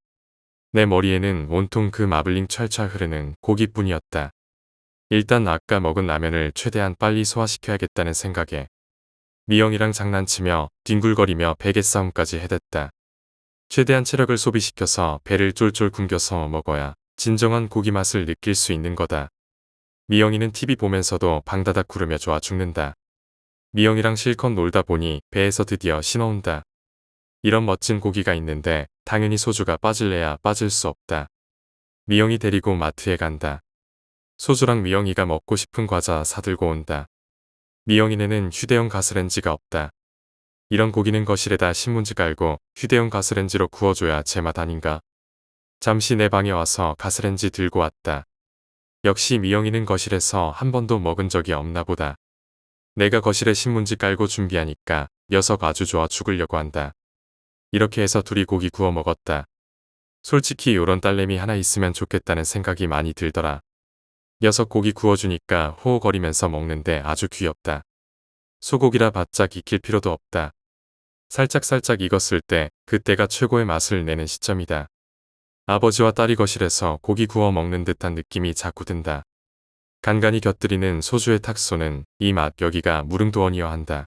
내 머리에는 온통 그 마블링 철철 흐르는 고기뿐이었다. 일단 아까 먹은 라면을 최대한 빨리 소화시켜야겠다는 생각에 미영이랑 장난치며 뒹굴거리며 베개 싸움까지 해댔다. 최대한 체력을 소비시켜서 배를 쫄쫄 굶겨서 먹어야 진정한 고기 맛을 느낄 수 있는 거다. 미영이는 TV 보면서도 방다닥 구르며 좋아 죽는다. 미영이랑 실컷 놀다 보니 배에서 드디어 신어온다. 이런 멋진 고기가 있는데 당연히 소주가 빠질래야 빠질 수 없다. 미영이 데리고 마트에 간다. 소주랑 미영이가 먹고 싶은 과자 사들고 온다. 미영이네는 휴대용 가스렌지가 없다. 이런 고기는 거실에다 신문지 깔고 휴대용 가스렌지로 구워줘야 제맛 아닌가. 잠시 내 방에 와서 가스렌지 들고 왔다. 역시 미영이는 거실에서 한 번도 먹은 적이 없나 보다. 내가 거실에 신문지 깔고 준비하니까 녀석 아주 좋아 죽으려고 한다. 이렇게 해서 둘이 고기 구워 먹었다. 솔직히 요런 딸내미 하나 있으면 좋겠다는 생각이 많이 들더라. 녀석 고기 구워주니까 호호거리면서 먹는데 아주 귀엽다. 소고기라 바짝 익힐 필요도 없다. 살짝살짝 익었을 때 그때가 최고의 맛을 내는 시점이다. 아버지와 딸이 거실에서 고기 구워 먹는 듯한 느낌이 자꾸 든다. 간간히 곁들이는 소주의 탁 쏘는 이 맛 여기가 무릉도원이어 한다.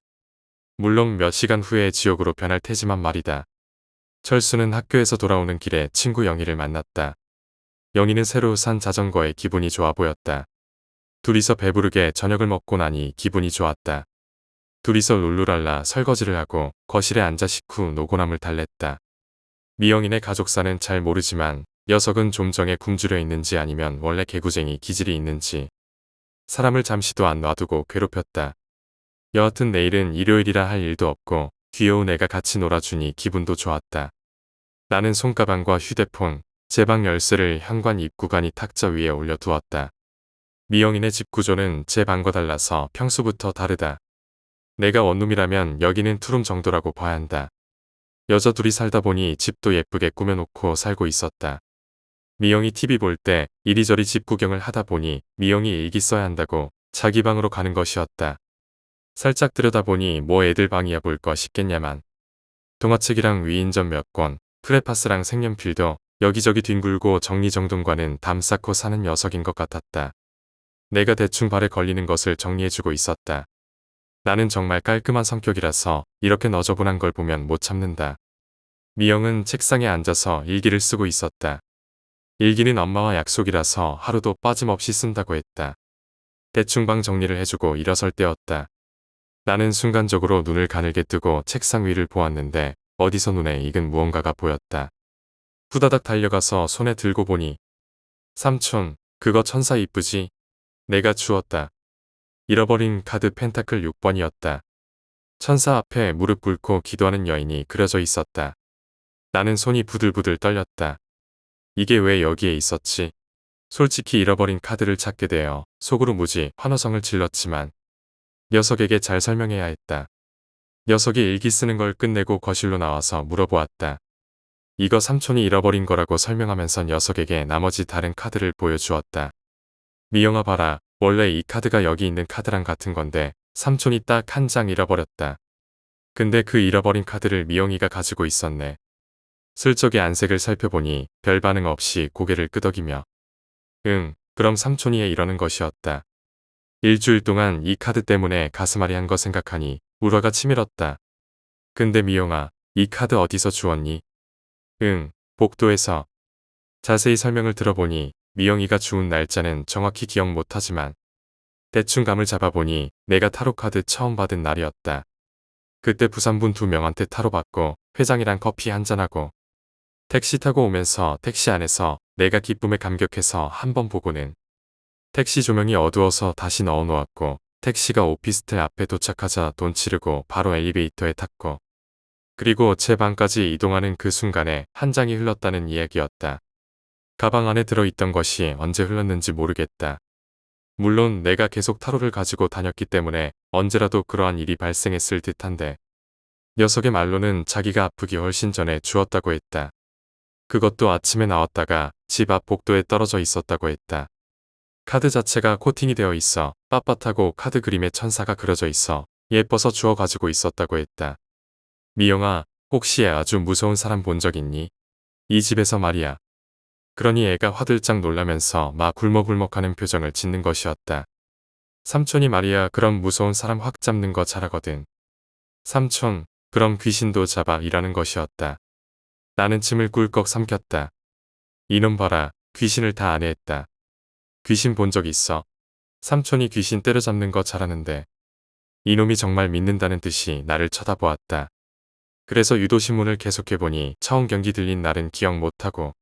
물론 몇 시간 후에 지옥으로 변할 테지만 말이다. 철수는 학교에서 돌아오는 길에 친구 영희를 만났다. 영희는 새로 산 자전거에 기분이 좋아 보였다. 둘이서 배부르게 저녁을 먹고 나니 기분이 좋았다. 둘이서 룰루랄라 설거지를 하고 거실에 앉아 식후 노고남을 달랬다. 미영이네 가족사는 잘 모르지만 녀석은 좀 정에 굶주려 있는지 아니면 원래 개구쟁이 기질이 있는지 사람을 잠시도 안 놔두고 괴롭혔다. 여하튼 내일은 일요일이라 할 일도 없고 귀여운 애가 같이 놀아주니 기분도 좋았다. 나는 손가방과 휴대폰, 제 방 열쇠를 현관 입구간이 탁자 위에 올려두었다. 미영이네 집 구조는 제 방과 달라서 평소부터 다르다. 내가 원룸이라면 여기는 투룸 정도라고 봐야 한다. 여자 둘이 살다 보니 집도 예쁘게 꾸며놓고 살고 있었다. 미영이 TV 볼 때 이리저리 집 구경을 하다 보니 미영이 일기 써야 한다고 자기 방으로 가는 것이었다. 살짝 들여다보니 뭐 애들 방이야 볼 거 싶겠냐만. 동화책이랑 위인전 몇 권, 프레파스랑 색연필도 여기저기 뒹굴고 정리정돈과는 담 쌓고 사는 녀석인 것 같았다. 내가 대충 발에 걸리는 것을 정리해주고 있었다. 나는 정말 깔끔한 성격이라서 이렇게 너저분한 걸 보면 못 참는다. 미영은 책상에 앉아서 일기를 쓰고 있었다. 일기는 엄마와 약속이라서 하루도 빠짐없이 쓴다고 했다. 대충 방 정리를 해주고 일어설 때였다. 나는 순간적으로 눈을 가늘게 뜨고 책상 위를 보았는데 어디서 눈에 익은 무언가가 보였다. 후다닥 달려가서 손에 들고 보니 삼촌, 그거 천사 이쁘지? 내가 주웠다. 잃어버린 카드 펜타클 6번이었다. 천사 앞에 무릎 꿇고 기도하는 여인이 그려져 있었다. 나는 손이 부들부들 떨렸다. 이게 왜 여기에 있었지? 솔직히 잃어버린 카드를 찾게 되어 속으로 무지 환호성을 질렀지만 녀석에게 잘 설명해야 했다. 녀석이 일기 쓰는 걸 끝내고 거실로 나와서 물어보았다. 이거 삼촌이 잃어버린 거라고 설명하면서 녀석에게 나머지 다른 카드를 보여주었다. 미영아 봐라. 원래 이 카드가 여기 있는 카드랑 같은 건데 삼촌이 딱 한 장 잃어버렸다. 근데 그 잃어버린 카드를 미영이가 가지고 있었네. 슬쩍이 안색을 살펴보니 별 반응 없이 고개를 끄덕이며 응, 그럼 삼촌이 이러는 것이었다. 일주일 동안 이 카드 때문에 가슴앓이 한 거 생각하니 우라가 치밀었다. 근데 미영아, 이 카드 어디서 주웠니? 응, 복도에서. 자세히 설명을 들어보니 미영이가 주운 날짜는 정확히 기억 못하지만 대충 감을 잡아보니 내가 타로카드 처음 받은 날이었다. 그때 부산분 2명한테 타로 받고 회장이랑 커피 한잔하고 택시 타고 오면서 택시 안에서 내가 기쁨에 감격해서 한 번 보고는 택시 조명이 어두워서 다시 넣어놓았고 택시가 오피스텔 앞에 도착하자 돈 치르고 바로 엘리베이터에 탔고 그리고 제 방까지 이동하는 그 순간에 한 장이 흘렀다는 이야기였다. 가방 안에 들어있던 것이 언제 흘렀는지 모르겠다. 물론 내가 계속 타로를 가지고 다녔기 때문에 언제라도 그러한 일이 발생했을 듯한데 녀석의 말로는 자기가 아프기 훨씬 전에 주었다고 했다. 그것도 아침에 나왔다가 집 앞 복도에 떨어져 있었다고 했다. 카드 자체가 코팅이 되어 있어 빳빳하고 카드 그림에 천사가 그려져 있어 예뻐서 주워 가지고 있었다고 했다. 미영아, 혹시 아주 무서운 사람 본 적 있니? 이 집에서 말이야. 그러니 애가 화들짝 놀라면서 막 굴먹굴먹하는 표정을 짓는 것이었다. 삼촌이 말이야 그럼 무서운 사람 확 잡는 거 잘하거든. 삼촌, 그럼 귀신도 잡아 이라는 것이었다. 나는 침을 꿀꺽 삼켰다. 이놈 봐라, 귀신을 다 안해했다. 귀신 본 적 있어? 삼촌이 귀신 때려잡는 거 잘하는데. 이놈이 정말 믿는다는 듯이 나를 쳐다보았다. 그래서 유도신문을 계속해보니 처음 경기 들린 날은 기억 못하고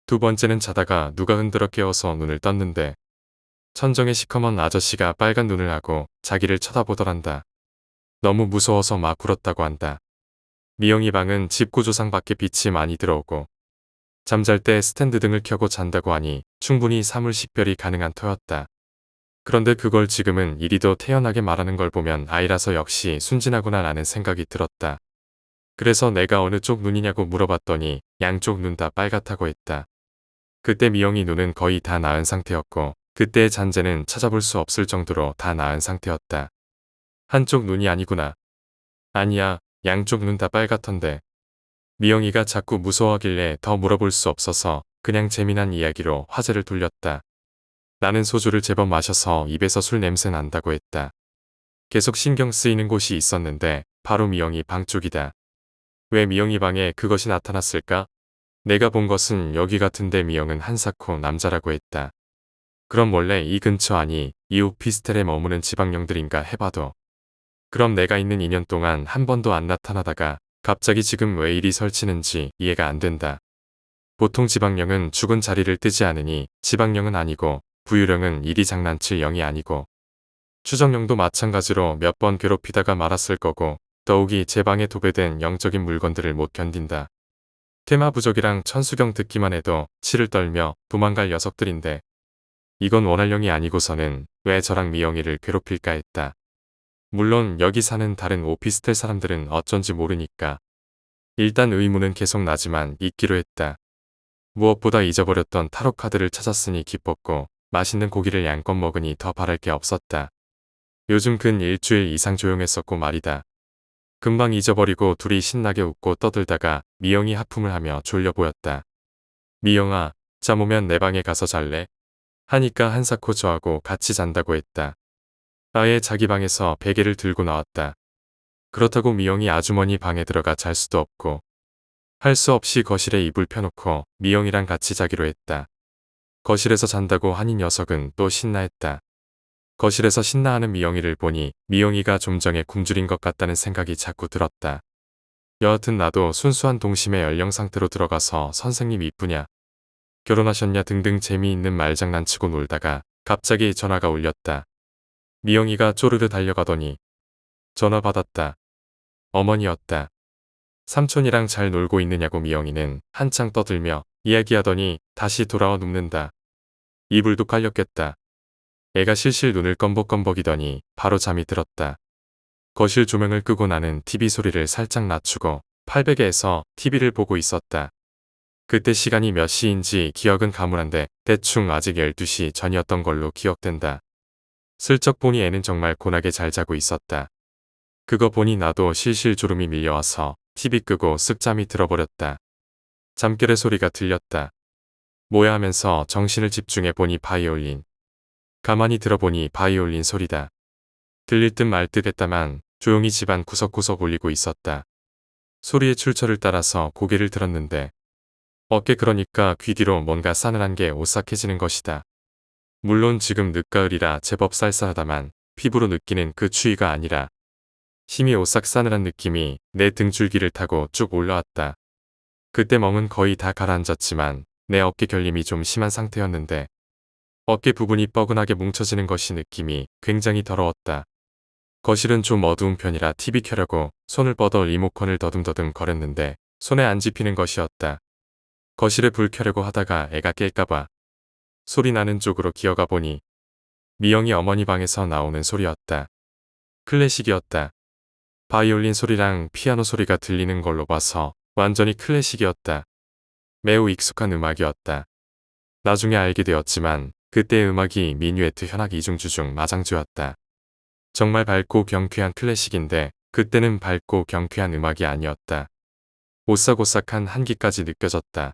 두 번째는 자다가 누가 흔들어 깨워서 눈을 떴는데 천정에 시커먼 아저씨가 빨간 눈을 하고 자기를 쳐다보더란다. 너무 무서워서 막 울었다고 한다. 미영이 방은 집 구조상 밖에 빛이 많이 들어오고 잠잘 때 스탠드 등을 켜고 잔다고 하니 충분히 사물 식별이 가능한 터였다. 그런데 그걸 지금은 이리도 태연하게 말하는 걸 보면 아이라서 역시 순진하구나 라는 생각이 들었다. 그래서 내가 어느 쪽 눈이냐고 물어봤더니 양쪽 눈 다 빨갛다고 했다. 그때 미영이 눈은 거의 다 나은 상태였고 그때의 잔재는 찾아볼 수 없을 정도로 다 나은 상태였다. 한쪽 눈이 아니구나. 아니야, 양쪽 눈 다 빨갛던데. 미영이가 자꾸 무서워하길래 더 물어볼 수 없어서 그냥 재미난 이야기로 화제를 돌렸다. 나는 소주를 제법 마셔서 입에서 술 냄새 난다고 했다. 계속 신경 쓰이는 곳이 있었는데 바로 미영이 방 쪽이다. 왜 미영이 방에 그것이 나타났을까? 내가 본 것은 여기 같은데 미영은 한사코 남자라고 했다. 그럼 원래 이 근처 아니 이 오피스텔에 머무는 지방령들인가 해봐도. 그럼 내가 있는 2년 동안 한 번도 안 나타나다가 갑자기 지금 왜 이리 설치는지 이해가 안 된다. 보통 지방령은 죽은 자리를 뜨지 않으니 지방령은 아니고 부유령은 이리 장난칠 영이 아니고 추정령도 마찬가지로 몇 번 괴롭히다가 말았을 거고 더욱이 제 방에 도배된 영적인 물건들을 못 견딘다. 테마부적이랑 천수경 듣기만 해도 치를 떨며 도망갈 녀석들인데 이건 원할령이 아니고서는 왜 저랑 미영이를 괴롭힐까 했다. 물론 여기 사는 다른 오피스텔 사람들은 어쩐지 모르니까 일단 의문은 계속 나지만 잊기로 했다. 무엇보다 잊어버렸던 타로카드를 찾았으니 기뻤고 맛있는 고기를 양껏 먹으니 더 바랄 게 없었다. 요즘 근 일주일 이상 조용했었고 말이다. 금방 잊어버리고 둘이 신나게 웃고 떠들다가 미영이 하품을 하며 졸려 보였다. 미영아, 잠 오면 내 방에 가서 잘래? 하니까 한사코 저하고 같이 잔다고 했다. 아예 자기 방에서 베개를 들고 나왔다. 그렇다고 미영이 아주머니 방에 들어가 잘 수도 없고 할 수 없이 거실에 이불 펴놓고 미영이랑 같이 자기로 했다. 거실에서 잔다고 하니 녀석은 또 신나했다. 거실에서 신나하는 미영이를 보니 미영이가 좀 전에 굶주린 것 같다는 생각이 자꾸 들었다. 여하튼 나도 순수한 동심의 연령 상태로 들어가서 선생님 이쁘냐? 결혼하셨냐 등등 재미있는 말장난치고 놀다가 갑자기 전화가 울렸다. 미영이가 쪼르르 달려가더니 전화 받았다. 어머니였다. 삼촌이랑 잘 놀고 있느냐고 미영이는 한창 떠들며 이야기하더니 다시 돌아와 눕는다. 이불도 깔렸겠다. 애가 실실 눈을 껌벅껌벅이더니 바로 잠이 들었다. 거실 조명을 끄고 나는 TV 소리를 살짝 낮추고 팔베개에서 TV를 보고 있었다. 그때 시간이 몇 시인지 기억은 가물한데 대충 아직 12시 전이었던 걸로 기억된다. 슬쩍 보니 애는 정말 곤하게 잘 자고 있었다. 그거 보니 나도 실실 졸음이 밀려와서 TV 끄고 쓱 잠이 들어버렸다. 잠결의 소리가 들렸다. 뭐야 하면서 정신을 집중해 보니 바이올린. 가만히 들어보니 바이올린 소리다. 들릴 듯 말 듯 했다만 조용히 집안 구석구석 울리고 있었다. 소리의 출처를 따라서 고개를 들었는데 어깨 그러니까 귀 뒤로 뭔가 싸늘한 게 오싹해지는 것이다. 물론 지금 늦가을이라 제법 쌀쌀하다만 피부로 느끼는 그 추위가 아니라 힘이 오싹 싸늘한 느낌이 내 등줄기를 타고 쭉 올라왔다. 그때 멍은 거의 다 가라앉았지만 내 어깨 결림이 좀 심한 상태였는데 어깨 부분이 뻐근하게 뭉쳐지는 것이 느낌이 굉장히 더러웠다. 거실은 좀 어두운 편이라 TV 켜려고 손을 뻗어 리모컨을 더듬더듬 거렸는데 손에 안 집히는 것이었다. 거실에 불 켜려고 하다가 애가 깰까봐 소리 나는 쪽으로 기어가 보니 미영이 어머니 방에서 나오는 소리였다. 클래식이었다. 바이올린 소리랑 피아노 소리가 들리는 걸로 봐서 완전히 클래식이었다. 매우 익숙한 음악이었다. 나중에 알게 되었지만 그때의 음악이 미뉴에트 현악 이중주중 마장주였다. 정말 밝고 경쾌한 클래식인데 그때는 밝고 경쾌한 음악이 아니었다. 오싹오싹한 한기까지 느껴졌다.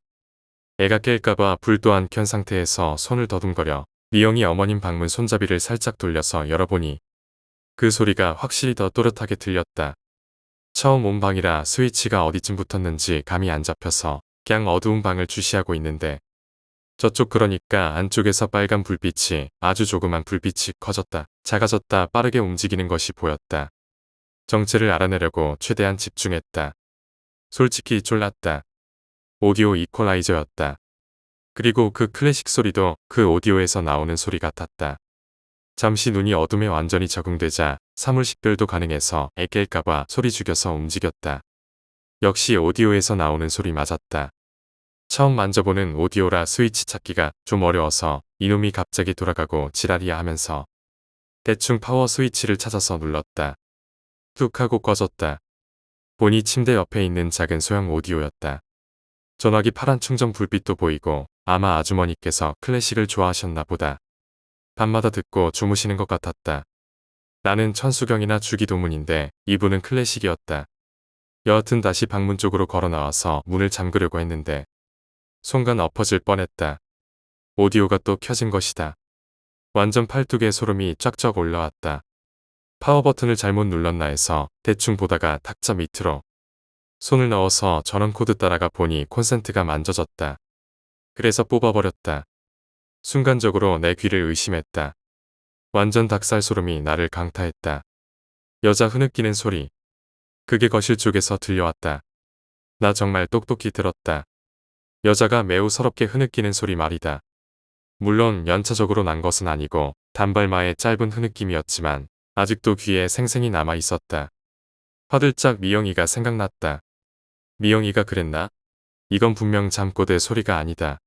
애가 깰까봐 불도 안 켠 상태에서 손을 더듬거려 미영이 어머님 방문 손잡이를 살짝 돌려서 열어보니 그 소리가 확실히 더 또렷하게 들렸다. 처음 온 방이라 스위치가 어디쯤 붙었는지 감이 안 잡혀서 그냥 어두운 방을 주시하고 있는데 저쪽 그러니까 안쪽에서 빨간 불빛이 아주 조그만 불빛이 커졌다. 작아졌다. 빠르게 움직이는 것이 보였다. 정체를 알아내려고 최대한 집중했다. 솔직히 졸랐다. 오디오 이퀄라이저였다. 그리고 그 클래식 소리도 그 오디오에서 나오는 소리 같았다. 잠시 눈이 어둠에 완전히 적응되자 사물식별도 가능해서 애 깰까봐 소리 죽여서 움직였다. 역시 오디오에서 나오는 소리 맞았다. 처음 만져보는 오디오라 스위치 찾기가 좀 어려워서 이놈이 갑자기 돌아가고 지랄이야 하면서 대충 파워 스위치를 찾아서 눌렀다. 툭 하고 꺼졌다. 보니 침대 옆에 있는 작은 소형 오디오였다. 전화기 파란 충전 불빛도 보이고 아마 아주머니께서 클래식을 좋아하셨나 보다. 밤마다 듣고 주무시는 것 같았다. 나는 천수경이나 주기도문인데 이분은 클래식이었다. 여하튼 다시 방문 쪽으로 걸어 나와서 문을 잠그려고 했는데 순간 엎어질 뻔했다. 오디오가 또 켜진 것이다. 완전 팔뚝에 소름이 쫙쫙 올라왔다. 파워 버튼을 잘못 눌렀나 해서 대충 보다가 탁자 밑으로 손을 넣어서 전원 코드 따라가 보니 콘센트가 만져졌다. 그래서 뽑아버렸다. 순간적으로 내 귀를 의심했다. 완전 닭살 소름이 나를 강타했다. 여자 흐느끼는 소리. 그게 거실 쪽에서 들려왔다. 나 정말 똑똑히 들었다. 여자가 매우 서럽게 흐느끼는 소리 말이다. 물론 연차적으로 난 것은 아니고 단발마의 짧은 흐느낌이었지만 아직도 귀에 생생히 남아 있었다. 화들짝 미영이가 생각났다. 미영이가 그랬나? 이건 분명 잠꼬대 소리가 아니다.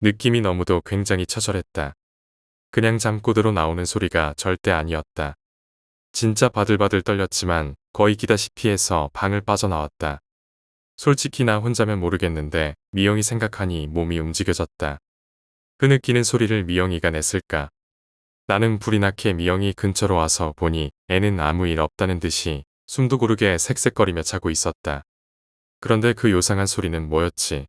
느낌이 너무도 굉장히 처절했다. 그냥 잠꼬대로 나오는 소리가 절대 아니었다. 진짜 바들바들 떨렸지만 거의 기다시피 해서 방을 빠져나왔다. 솔직히 나 혼자면 모르겠는데 미영이 생각하니 몸이 움직여졌다. 흐느끼는 소리를 미영이가 냈을까? 나는 불이 나게 미영이 근처로 와서 보니 애는 아무 일 없다는 듯이 숨도 고르게 색색거리며 자고 있었다. 그런데 그 요상한 소리는 뭐였지?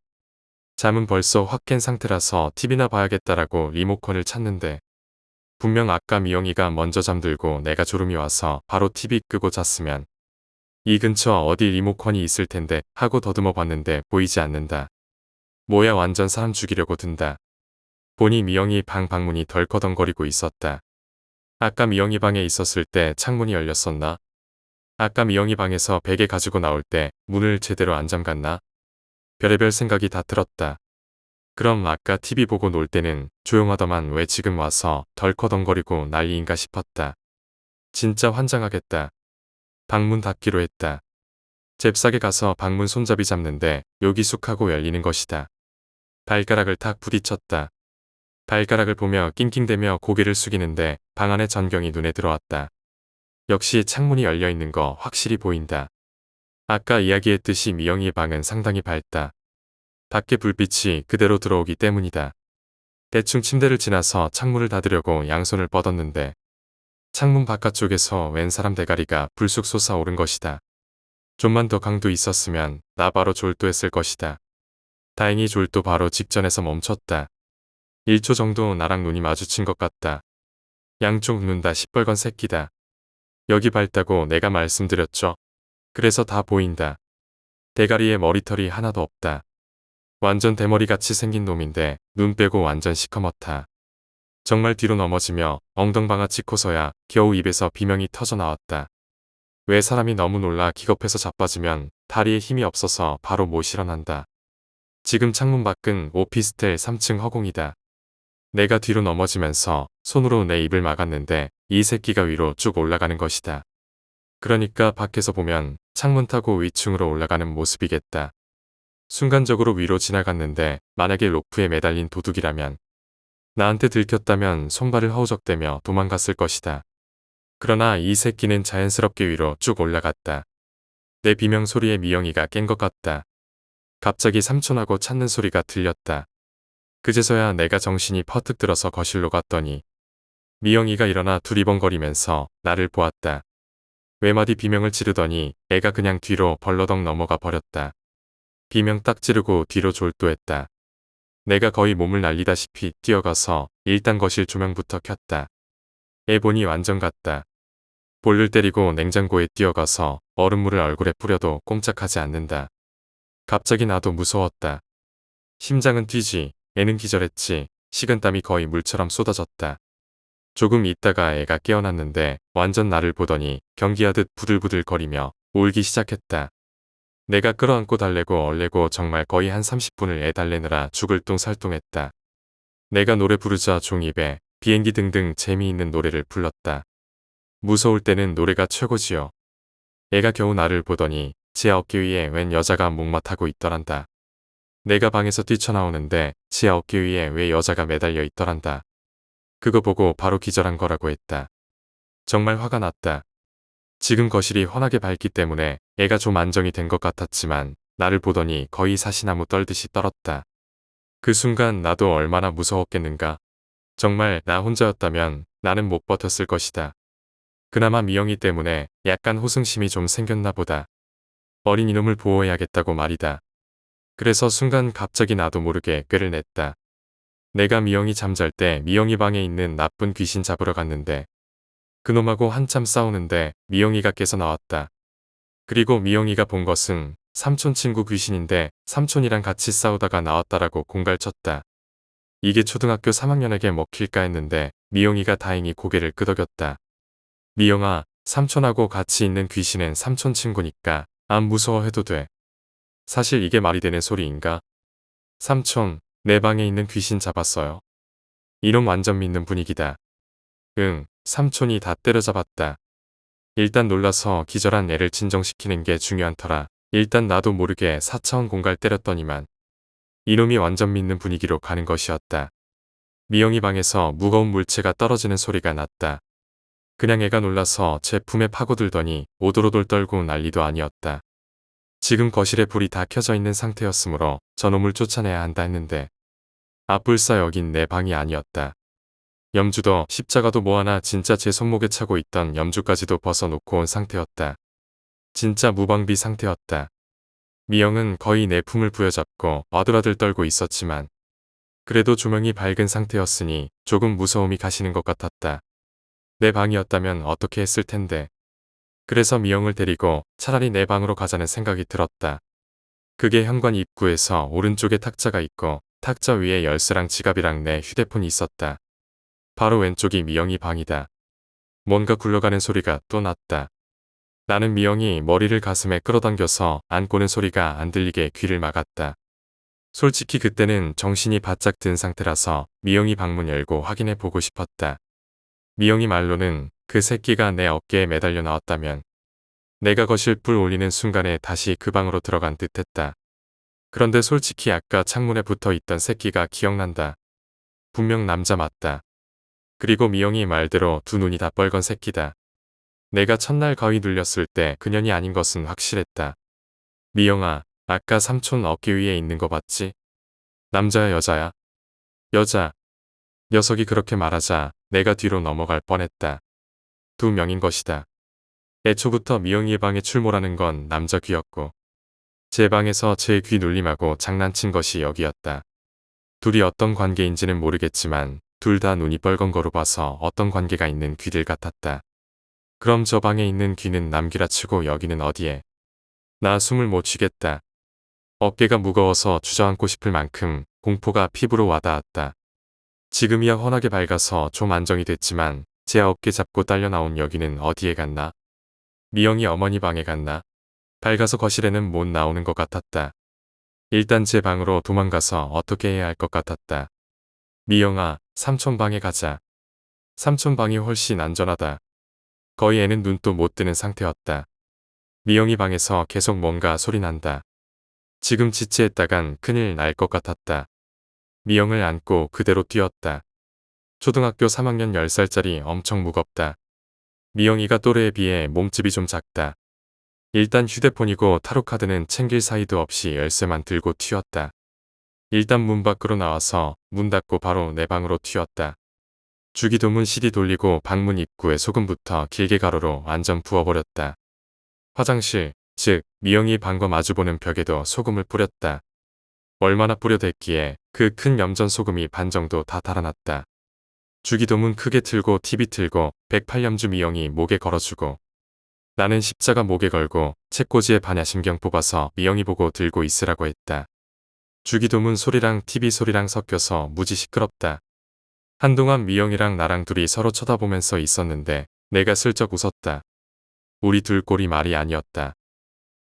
잠은 벌써 확 깬 상태라서 TV나 봐야겠다라고 리모컨을 찾는데 분명 아까 미영이가 먼저 잠들고 내가 졸음이 와서 바로 TV 끄고 잤으면 이 근처 어디 리모컨이 있을 텐데 하고 더듬어 봤는데 보이지 않는다. 뭐야 완전 사람 죽이려고 든다. 보니 미영이 방 방문이 덜커덩거리고 있었다. 아까 미영이 방에 있었을 때 창문이 열렸었나? 아까 미영이 방에서 베개 가지고 나올 때 문을 제대로 안 잠갔나? 별의별 생각이 다 들었다. 그럼 아까 TV 보고 놀 때는 조용하더만 왜 지금 와서 덜커덩거리고 난리인가 싶었다. 진짜 환장하겠다. 방문 닫기로 했다. 잽싸게 가서 방문 손잡이 잡는데 여기 쑥 하고 열리는 것이다. 발가락을 탁 부딪혔다. 발가락을 보며 낑낑대며 고개를 숙이는데 방 안의 전경이 눈에 들어왔다. 역시 창문이 열려 있는 거 확실히 보인다. 아까 이야기했듯이 미영이의 방은 상당히 밝다. 밖에 불빛이 그대로 들어오기 때문이다. 대충 침대를 지나서 창문을 닫으려고 양손을 뻗었는데 창문 바깥쪽에서 웬 사람 대가리가 불쑥 솟아오른 것이다. 좀만 더 강도 있었으면 나 바로 졸도했을 것이다. 다행히 졸도 바로 직전에서 멈췄다. 1초 정도 나랑 눈이 마주친 것 같다. 양쪽 눈 다 시뻘건 새끼다. 여기 밝다고 내가 말씀드렸죠. 그래서 다 보인다. 대가리에 머리털이 하나도 없다. 완전 대머리같이 생긴 놈인데 눈 빼고 완전 시커멓다. 정말 뒤로 넘어지며 엉덩방아 찍고서야 겨우 입에서 비명이 터져 나왔다. 왜 사람이 너무 놀라 기겁해서 자빠지면 다리에 힘이 없어서 바로 못 일어난다. 지금 창문 밖은 오피스텔 3층 허공이다. 내가 뒤로 넘어지면서 손으로 내 입을 막았는데 이 새끼가 위로 쭉 올라가는 것이다. 그러니까 밖에서 보면 창문 타고 위층으로 올라가는 모습이겠다. 순간적으로 위로 지나갔는데 만약에 로프에 매달린 도둑이라면 나한테 들켰다면 손발을 허우적대며 도망갔을 것이다. 그러나 이 새끼는 자연스럽게 위로 쭉 올라갔다. 내 비명 소리에 미영이가 깬 것 같다. 갑자기 삼촌하고 찾는 소리가 들렸다. 그제서야 내가 정신이 퍼뜩 들어서 거실로 갔더니 미영이가 일어나 두리번거리면서 나를 보았다. 외마디 비명을 지르더니 애가 그냥 뒤로 벌러덩 넘어가 버렸다. 비명 딱 지르고 뒤로 졸도했다. 내가 거의 몸을 날리다시피 뛰어가서 일단 거실 조명부터 켰다. 애 보니 완전 같다. 볼일 때리고 냉장고에 뛰어가서 얼음물을 얼굴에 뿌려도 꼼짝하지 않는다. 갑자기 나도 무서웠다. 심장은 뛰지, 애는 기절했지, 식은땀이 거의 물처럼 쏟아졌다. 조금 있다가 애가 깨어났는데 완전 나를 보더니 경기하듯 부들부들거리며 울기 시작했다. 내가 끌어안고 달래고 얼래고 정말 거의 한 30분을 애 달래느라 죽을 똥살똥했다. 내가 노래 부르자 종입에 비행기 등등 재미있는 노래를 불렀다. 무서울 때는 노래가 최고지요. 애가 겨우 나를 보더니 제 어깨 위에 웬 여자가 목마 타고 있더란다. 내가 방에서 뛰쳐나오는데 제 어깨 위에 왜 여자가 매달려 있더란다. 그거 보고 바로 기절한 거라고 했다. 정말 화가 났다. 지금 거실이 환하게 밝기 때문에 애가 좀 안정이 된 것 같았지만 나를 보더니 거의 사시나무 떨듯이 떨었다. 그 순간 나도 얼마나 무서웠겠는가. 정말 나 혼자였다면 나는 못 버텼을 것이다. 그나마 미영이 때문에 약간 호승심이 좀 생겼나 보다. 어린 이놈을 보호해야겠다고 말이다. 그래서 순간 갑자기 나도 모르게 꾀를 냈다. 내가 미영이 잠잘 때 미영이 방에 있는 나쁜 귀신 잡으러 갔는데 그놈하고 한참 싸우는데 미영이가 깨서 나왔다. 그리고 미영이가 본 것은 삼촌 친구 귀신인데 삼촌이랑 같이 싸우다가 나왔다라고 공갈쳤다. 이게 초등학교 3학년에게 먹힐까 했는데 미영이가 다행히 고개를 끄덕였다. 미영아, 삼촌하고 같이 있는 귀신은 삼촌 친구니까 안 무서워해도 돼. 사실 이게 말이 되는 소리인가? 삼촌, 내 방에 있는 귀신 잡았어요. 이놈 완전 믿는 분위기다. 응, 삼촌이 다 때려잡았다. 일단 놀라서 기절한 애를 진정시키는 게 중요한 터라 일단 나도 모르게 4차원 공갈 때렸더니만 이놈이 완전 믿는 분위기로 가는 것이었다. 미영이 방에서 무거운 물체가 떨어지는 소리가 났다. 그냥 애가 놀라서 제 품에 파고들더니 오돌오돌 떨고 난리도 아니었다. 지금 거실에 불이 다 켜져 있는 상태였으므로 저놈을 쫓아내야 한다 했는데 앞불싸 여긴 내 방이 아니었다. 염주도 십자가도 뭐하나 진짜 제 손목에 차고 있던 염주까지도 벗어놓고 온 상태였다. 진짜 무방비 상태였다. 미영은 거의 내 품을 부여잡고 어들어들 떨고 있었지만 그래도 조명이 밝은 상태였으니 조금 무서움이 가시는 것 같았다. 내 방이었다면 어떻게 했을 텐데. 그래서 미영을 데리고 차라리 내 방으로 가자는 생각이 들었다. 그게 현관 입구에서 오른쪽에 탁자가 있고 탁자 위에 열쇠랑 지갑이랑 내 휴대폰이 있었다. 바로 왼쪽이 미영이 방이다. 뭔가 굴러가는 소리가 또 났다. 나는 미영이 머리를 가슴에 끌어당겨서 안고는 소리가 안 들리게 귀를 막았다. 솔직히 그때는 정신이 바짝 든 상태라서 미영이 방문 열고 확인해 보고 싶었다. 미영이 말로는 그 새끼가 내 어깨에 매달려 나왔다면 내가 거실 불 올리는 순간에 다시 그 방으로 들어간 듯했다. 그런데 솔직히 아까 창문에 붙어 있던 새끼가 기억난다. 분명 남자 맞다. 그리고 미영이 말대로 두 눈이 다 빨간 새끼다. 내가 첫날 가위 눌렸을 때 그년이 아닌 것은 확실했다. 미영아, 아까 삼촌 어깨 위에 있는 거 봤지? 남자야 여자야? 여자. 녀석이 그렇게 말하자 내가 뒤로 넘어갈 뻔했다. 두 명인 것이다. 애초부터 미영이의 방에 출몰하는 건 남자 귀였고 제 방에서 제 귀 눌림하고 장난친 것이 여기였다. 둘이 어떤 관계인지는 모르겠지만 둘 다 눈이 빨간 거로 봐서 어떤 관계가 있는 귀들 같았다. 그럼 저 방에 있는 귀는 남귀라 치고 여기는 어디에? 나 숨을 못 쉬겠다. 어깨가 무거워서 주저앉고 싶을 만큼 공포가 피부로 와닿았다. 지금이야 환하게 밝아서 좀 안정이 됐지만 제 어깨 잡고 딸려 나온 여기는 어디에 갔나? 미영이 어머니 방에 갔나? 밝아서 거실에는 못 나오는 것 같았다. 일단 제 방으로 도망가서 어떻게 해야 할 것 같았다. 미영아, 삼촌 방에 가자. 삼촌 방이 훨씬 안전하다. 거의 애는 눈도 못 뜨는 상태였다. 미영이 방에서 계속 뭔가 소리 난다. 지금 지체했다간 큰일 날 것 같았다. 미영을 안고 그대로 뛰었다. 초등학교 3학년 10살짜리 엄청 무겁다. 미영이가 또래에 비해 몸집이 좀 작다. 일단 휴대폰이고 타로카드는 챙길 사이도 없이 열쇠만 들고 튀었다. 일단 문 밖으로 나와서 문 닫고 바로 내 방으로 튀었다. 주기도문 CD 돌리고 방문 입구에 소금부터 길게 가로로 완전 부어버렸다. 화장실, 즉 미영이 방과 마주보는 벽에도 소금을 뿌렸다. 얼마나 뿌려댔기에 그 큰 염전 소금이 반 정도 다 달아났다. 주기도문 크게 틀고 TV 틀고 108염주 미영이 목에 걸어주고 나는 십자가 목에 걸고 책꽂이에 반야심경 뽑아서 미영이 보고 들고 있으라고 했다. 주기도문 소리랑 TV 소리랑 섞여서 무지 시끄럽다. 한동안 미영이랑 나랑 둘이 서로 쳐다보면서 있었는데 내가 슬쩍 웃었다. 우리 둘 꼴이 말이 아니었다.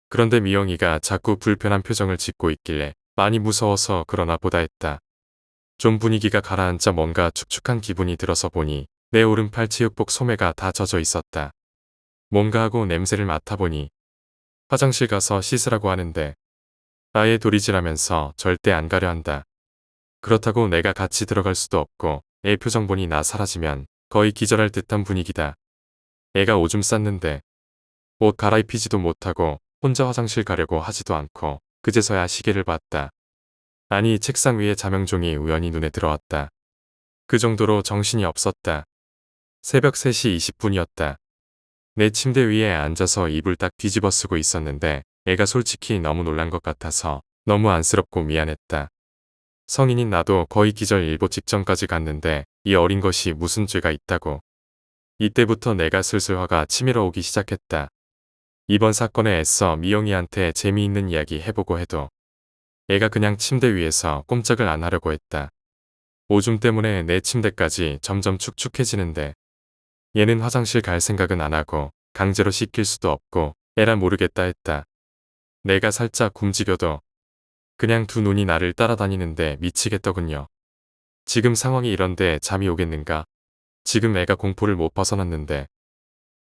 그런데 미영이가 자꾸 불편한 표정을 짓고 있길래 많이 무서워서 그러나 보다 했다. 좀 분위기가 가라앉자 뭔가 축축한 기분이 들어서 보니 내 오른팔 체육복 소매가 다 젖어 있었다. 뭔가 하고 냄새를 맡아보니 화장실 가서 씻으라고 하는데 아예 도리질하면서 절대 안 가려 한다. 그렇다고 내가 같이 들어갈 수도 없고 애 표정 보니 나 사라지면 거의 기절할 듯한 분위기다. 애가 오줌 쌌는데 옷 갈아입히지도 못하고 혼자 화장실 가려고 하지도 않고 그제서야 시계를 봤다. 아니 책상 위에 자명종이 우연히 눈에 들어왔다. 그 정도로 정신이 없었다. 새벽 3시 20분이었다. 내 침대 위에 앉아서 이불 딱 뒤집어 쓰고 있었는데 애가 솔직히 너무 놀란 것 같아서 너무 안쓰럽고 미안했다. 성인인 나도 거의 기절 일보 직전까지 갔는데 이 어린 것이 무슨 죄가 있다고. 이때부터 내가 슬슬 화가 치밀어 오기 시작했다. 이번 사건에 애써 미영이한테 재미있는 이야기 해보고 해도 애가 그냥 침대 위에서 꼼짝을 안 하려고 했다. 오줌 때문에 내 침대까지 점점 축축해지는데 얘는 화장실 갈 생각은 안 하고 강제로 시킬 수도 없고 애라 모르겠다 했다. 내가 살짝 움직여도 그냥 두 눈이 나를 따라다니는데 미치겠더군요. 지금 상황이 이런데 잠이 오겠는가? 지금 애가 공포를 못 벗어났는데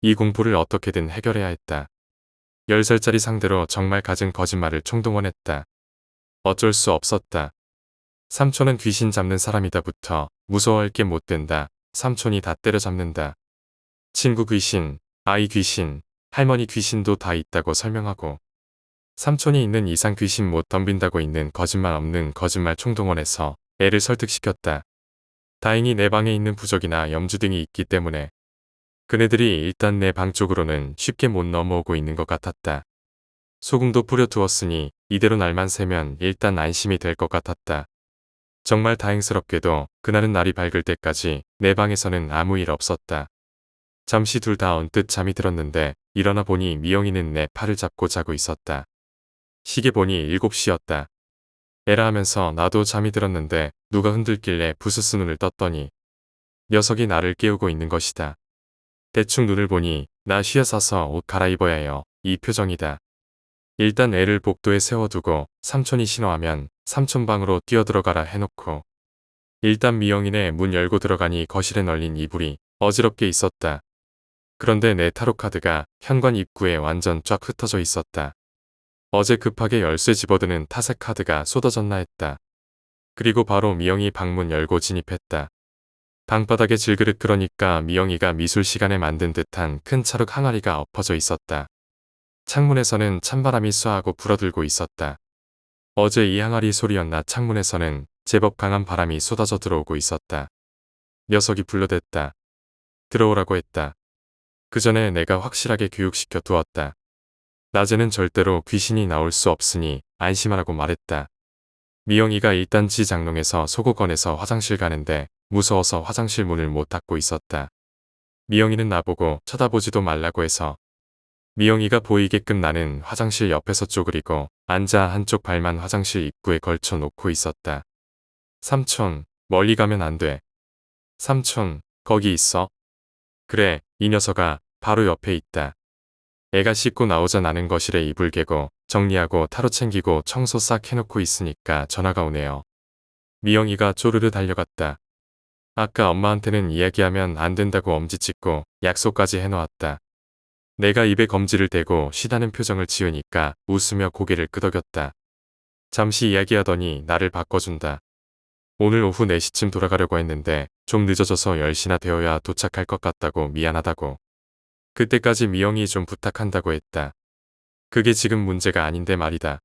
이 공포를 어떻게든 해결해야 했다. 10살짜리 상대로 정말 갖은 거짓말을 총동원했다. 어쩔 수 없었다. 삼촌은 귀신 잡는 사람이다부터 무서워할 게 못 된다. 삼촌이 다 때려잡는다. 친구 귀신, 아이 귀신, 할머니 귀신도 다 있다고 설명하고 삼촌이 있는 이상 귀신 못 덤빈다고 있는 거짓말 없는 거짓말 총동원해서 애를 설득시켰다. 다행히 내 방에 있는 부적이나 염주 등이 있기 때문에 그네들이 일단 내 방 쪽으로는 쉽게 못 넘어오고 있는 것 같았다. 소금도 뿌려두었으니 이대로 날만 새면 일단 안심이 될 것 같았다. 정말 다행스럽게도 그날은 날이 밝을 때까지 내 방에서는 아무 일 없었다. 잠시 둘 다 언뜻 잠이 들었는데 일어나 보니 미영이는 내 팔을 잡고 자고 있었다. 시계 보니 7시였다. 에라 하면서 나도 잠이 들었는데 누가 흔들길래 부스스 눈을 떴더니 녀석이 나를 깨우고 있는 것이다. 대충 눈을 보니 나 쉬어서서 옷 갈아입어야 해요. 이 표정이다. 일단 애를 복도에 세워두고 삼촌이 신호하면 삼촌 방으로 뛰어들어가라 해놓고 일단 미영이네 문 열고 들어가니 거실에 널린 이불이 어지럽게 있었다. 그런데 내 타로카드가 현관 입구에 완전 쫙 흩어져 있었다. 어제 급하게 열쇠 집어드는 타색 카드가 쏟아졌나 했다. 그리고 바로 미영이 방문 열고 진입했다. 방바닥에 질그릇 그러니까 미영이가 미술 시간에 만든 듯한 큰 찰흙 항아리가 엎어져 있었다. 창문에서는 찬바람이 쏴하고 불어들고 있었다. 어제 이 항아리 소리였나 창문에서는 제법 강한 바람이 쏟아져 들어오고 있었다. 녀석이 불러댔다. 들어오라고 했다. 그 전에 내가 확실하게 교육시켜 두었다. 낮에는 절대로 귀신이 나올 수 없으니 안심하라고 말했다. 미영이가 일단 지 장롱에서 속옷 꺼내서 화장실 가는데 무서워서 화장실 문을 못 닫고 있었다. 미영이는 나보고 쳐다보지도 말라고 해서 미영이가 보이게끔 나는 화장실 옆에서 쪼그리고 앉아 한쪽 발만 화장실 입구에 걸쳐 놓고 있었다. 삼촌, 멀리 가면 안 돼. 삼촌, 거기 있어. 그래, 이 녀석아, 바로 옆에 있다. 애가 씻고 나오자 나는 거실에 이불 개고 정리하고 타로 챙기고 청소 싹 해놓고 있으니까 전화가 오네요. 미영이가 쪼르르 달려갔다. 아까 엄마한테는 이야기하면 안 된다고 엄지찍고 약속까지 해놓았다. 내가 입에 검지를 대고 쉬다는 표정을 지으니까 웃으며 고개를 끄덕였다. 잠시 이야기하더니 나를 바꿔준다. 오늘 오후 4시쯤 돌아가려고 했는데 좀 늦어져서 10시나 되어야 도착할 것 같다고 미안하다고. 그때까지 미영이 좀 부탁한다고 했다. 그게 지금 문제가 아닌데 말이다.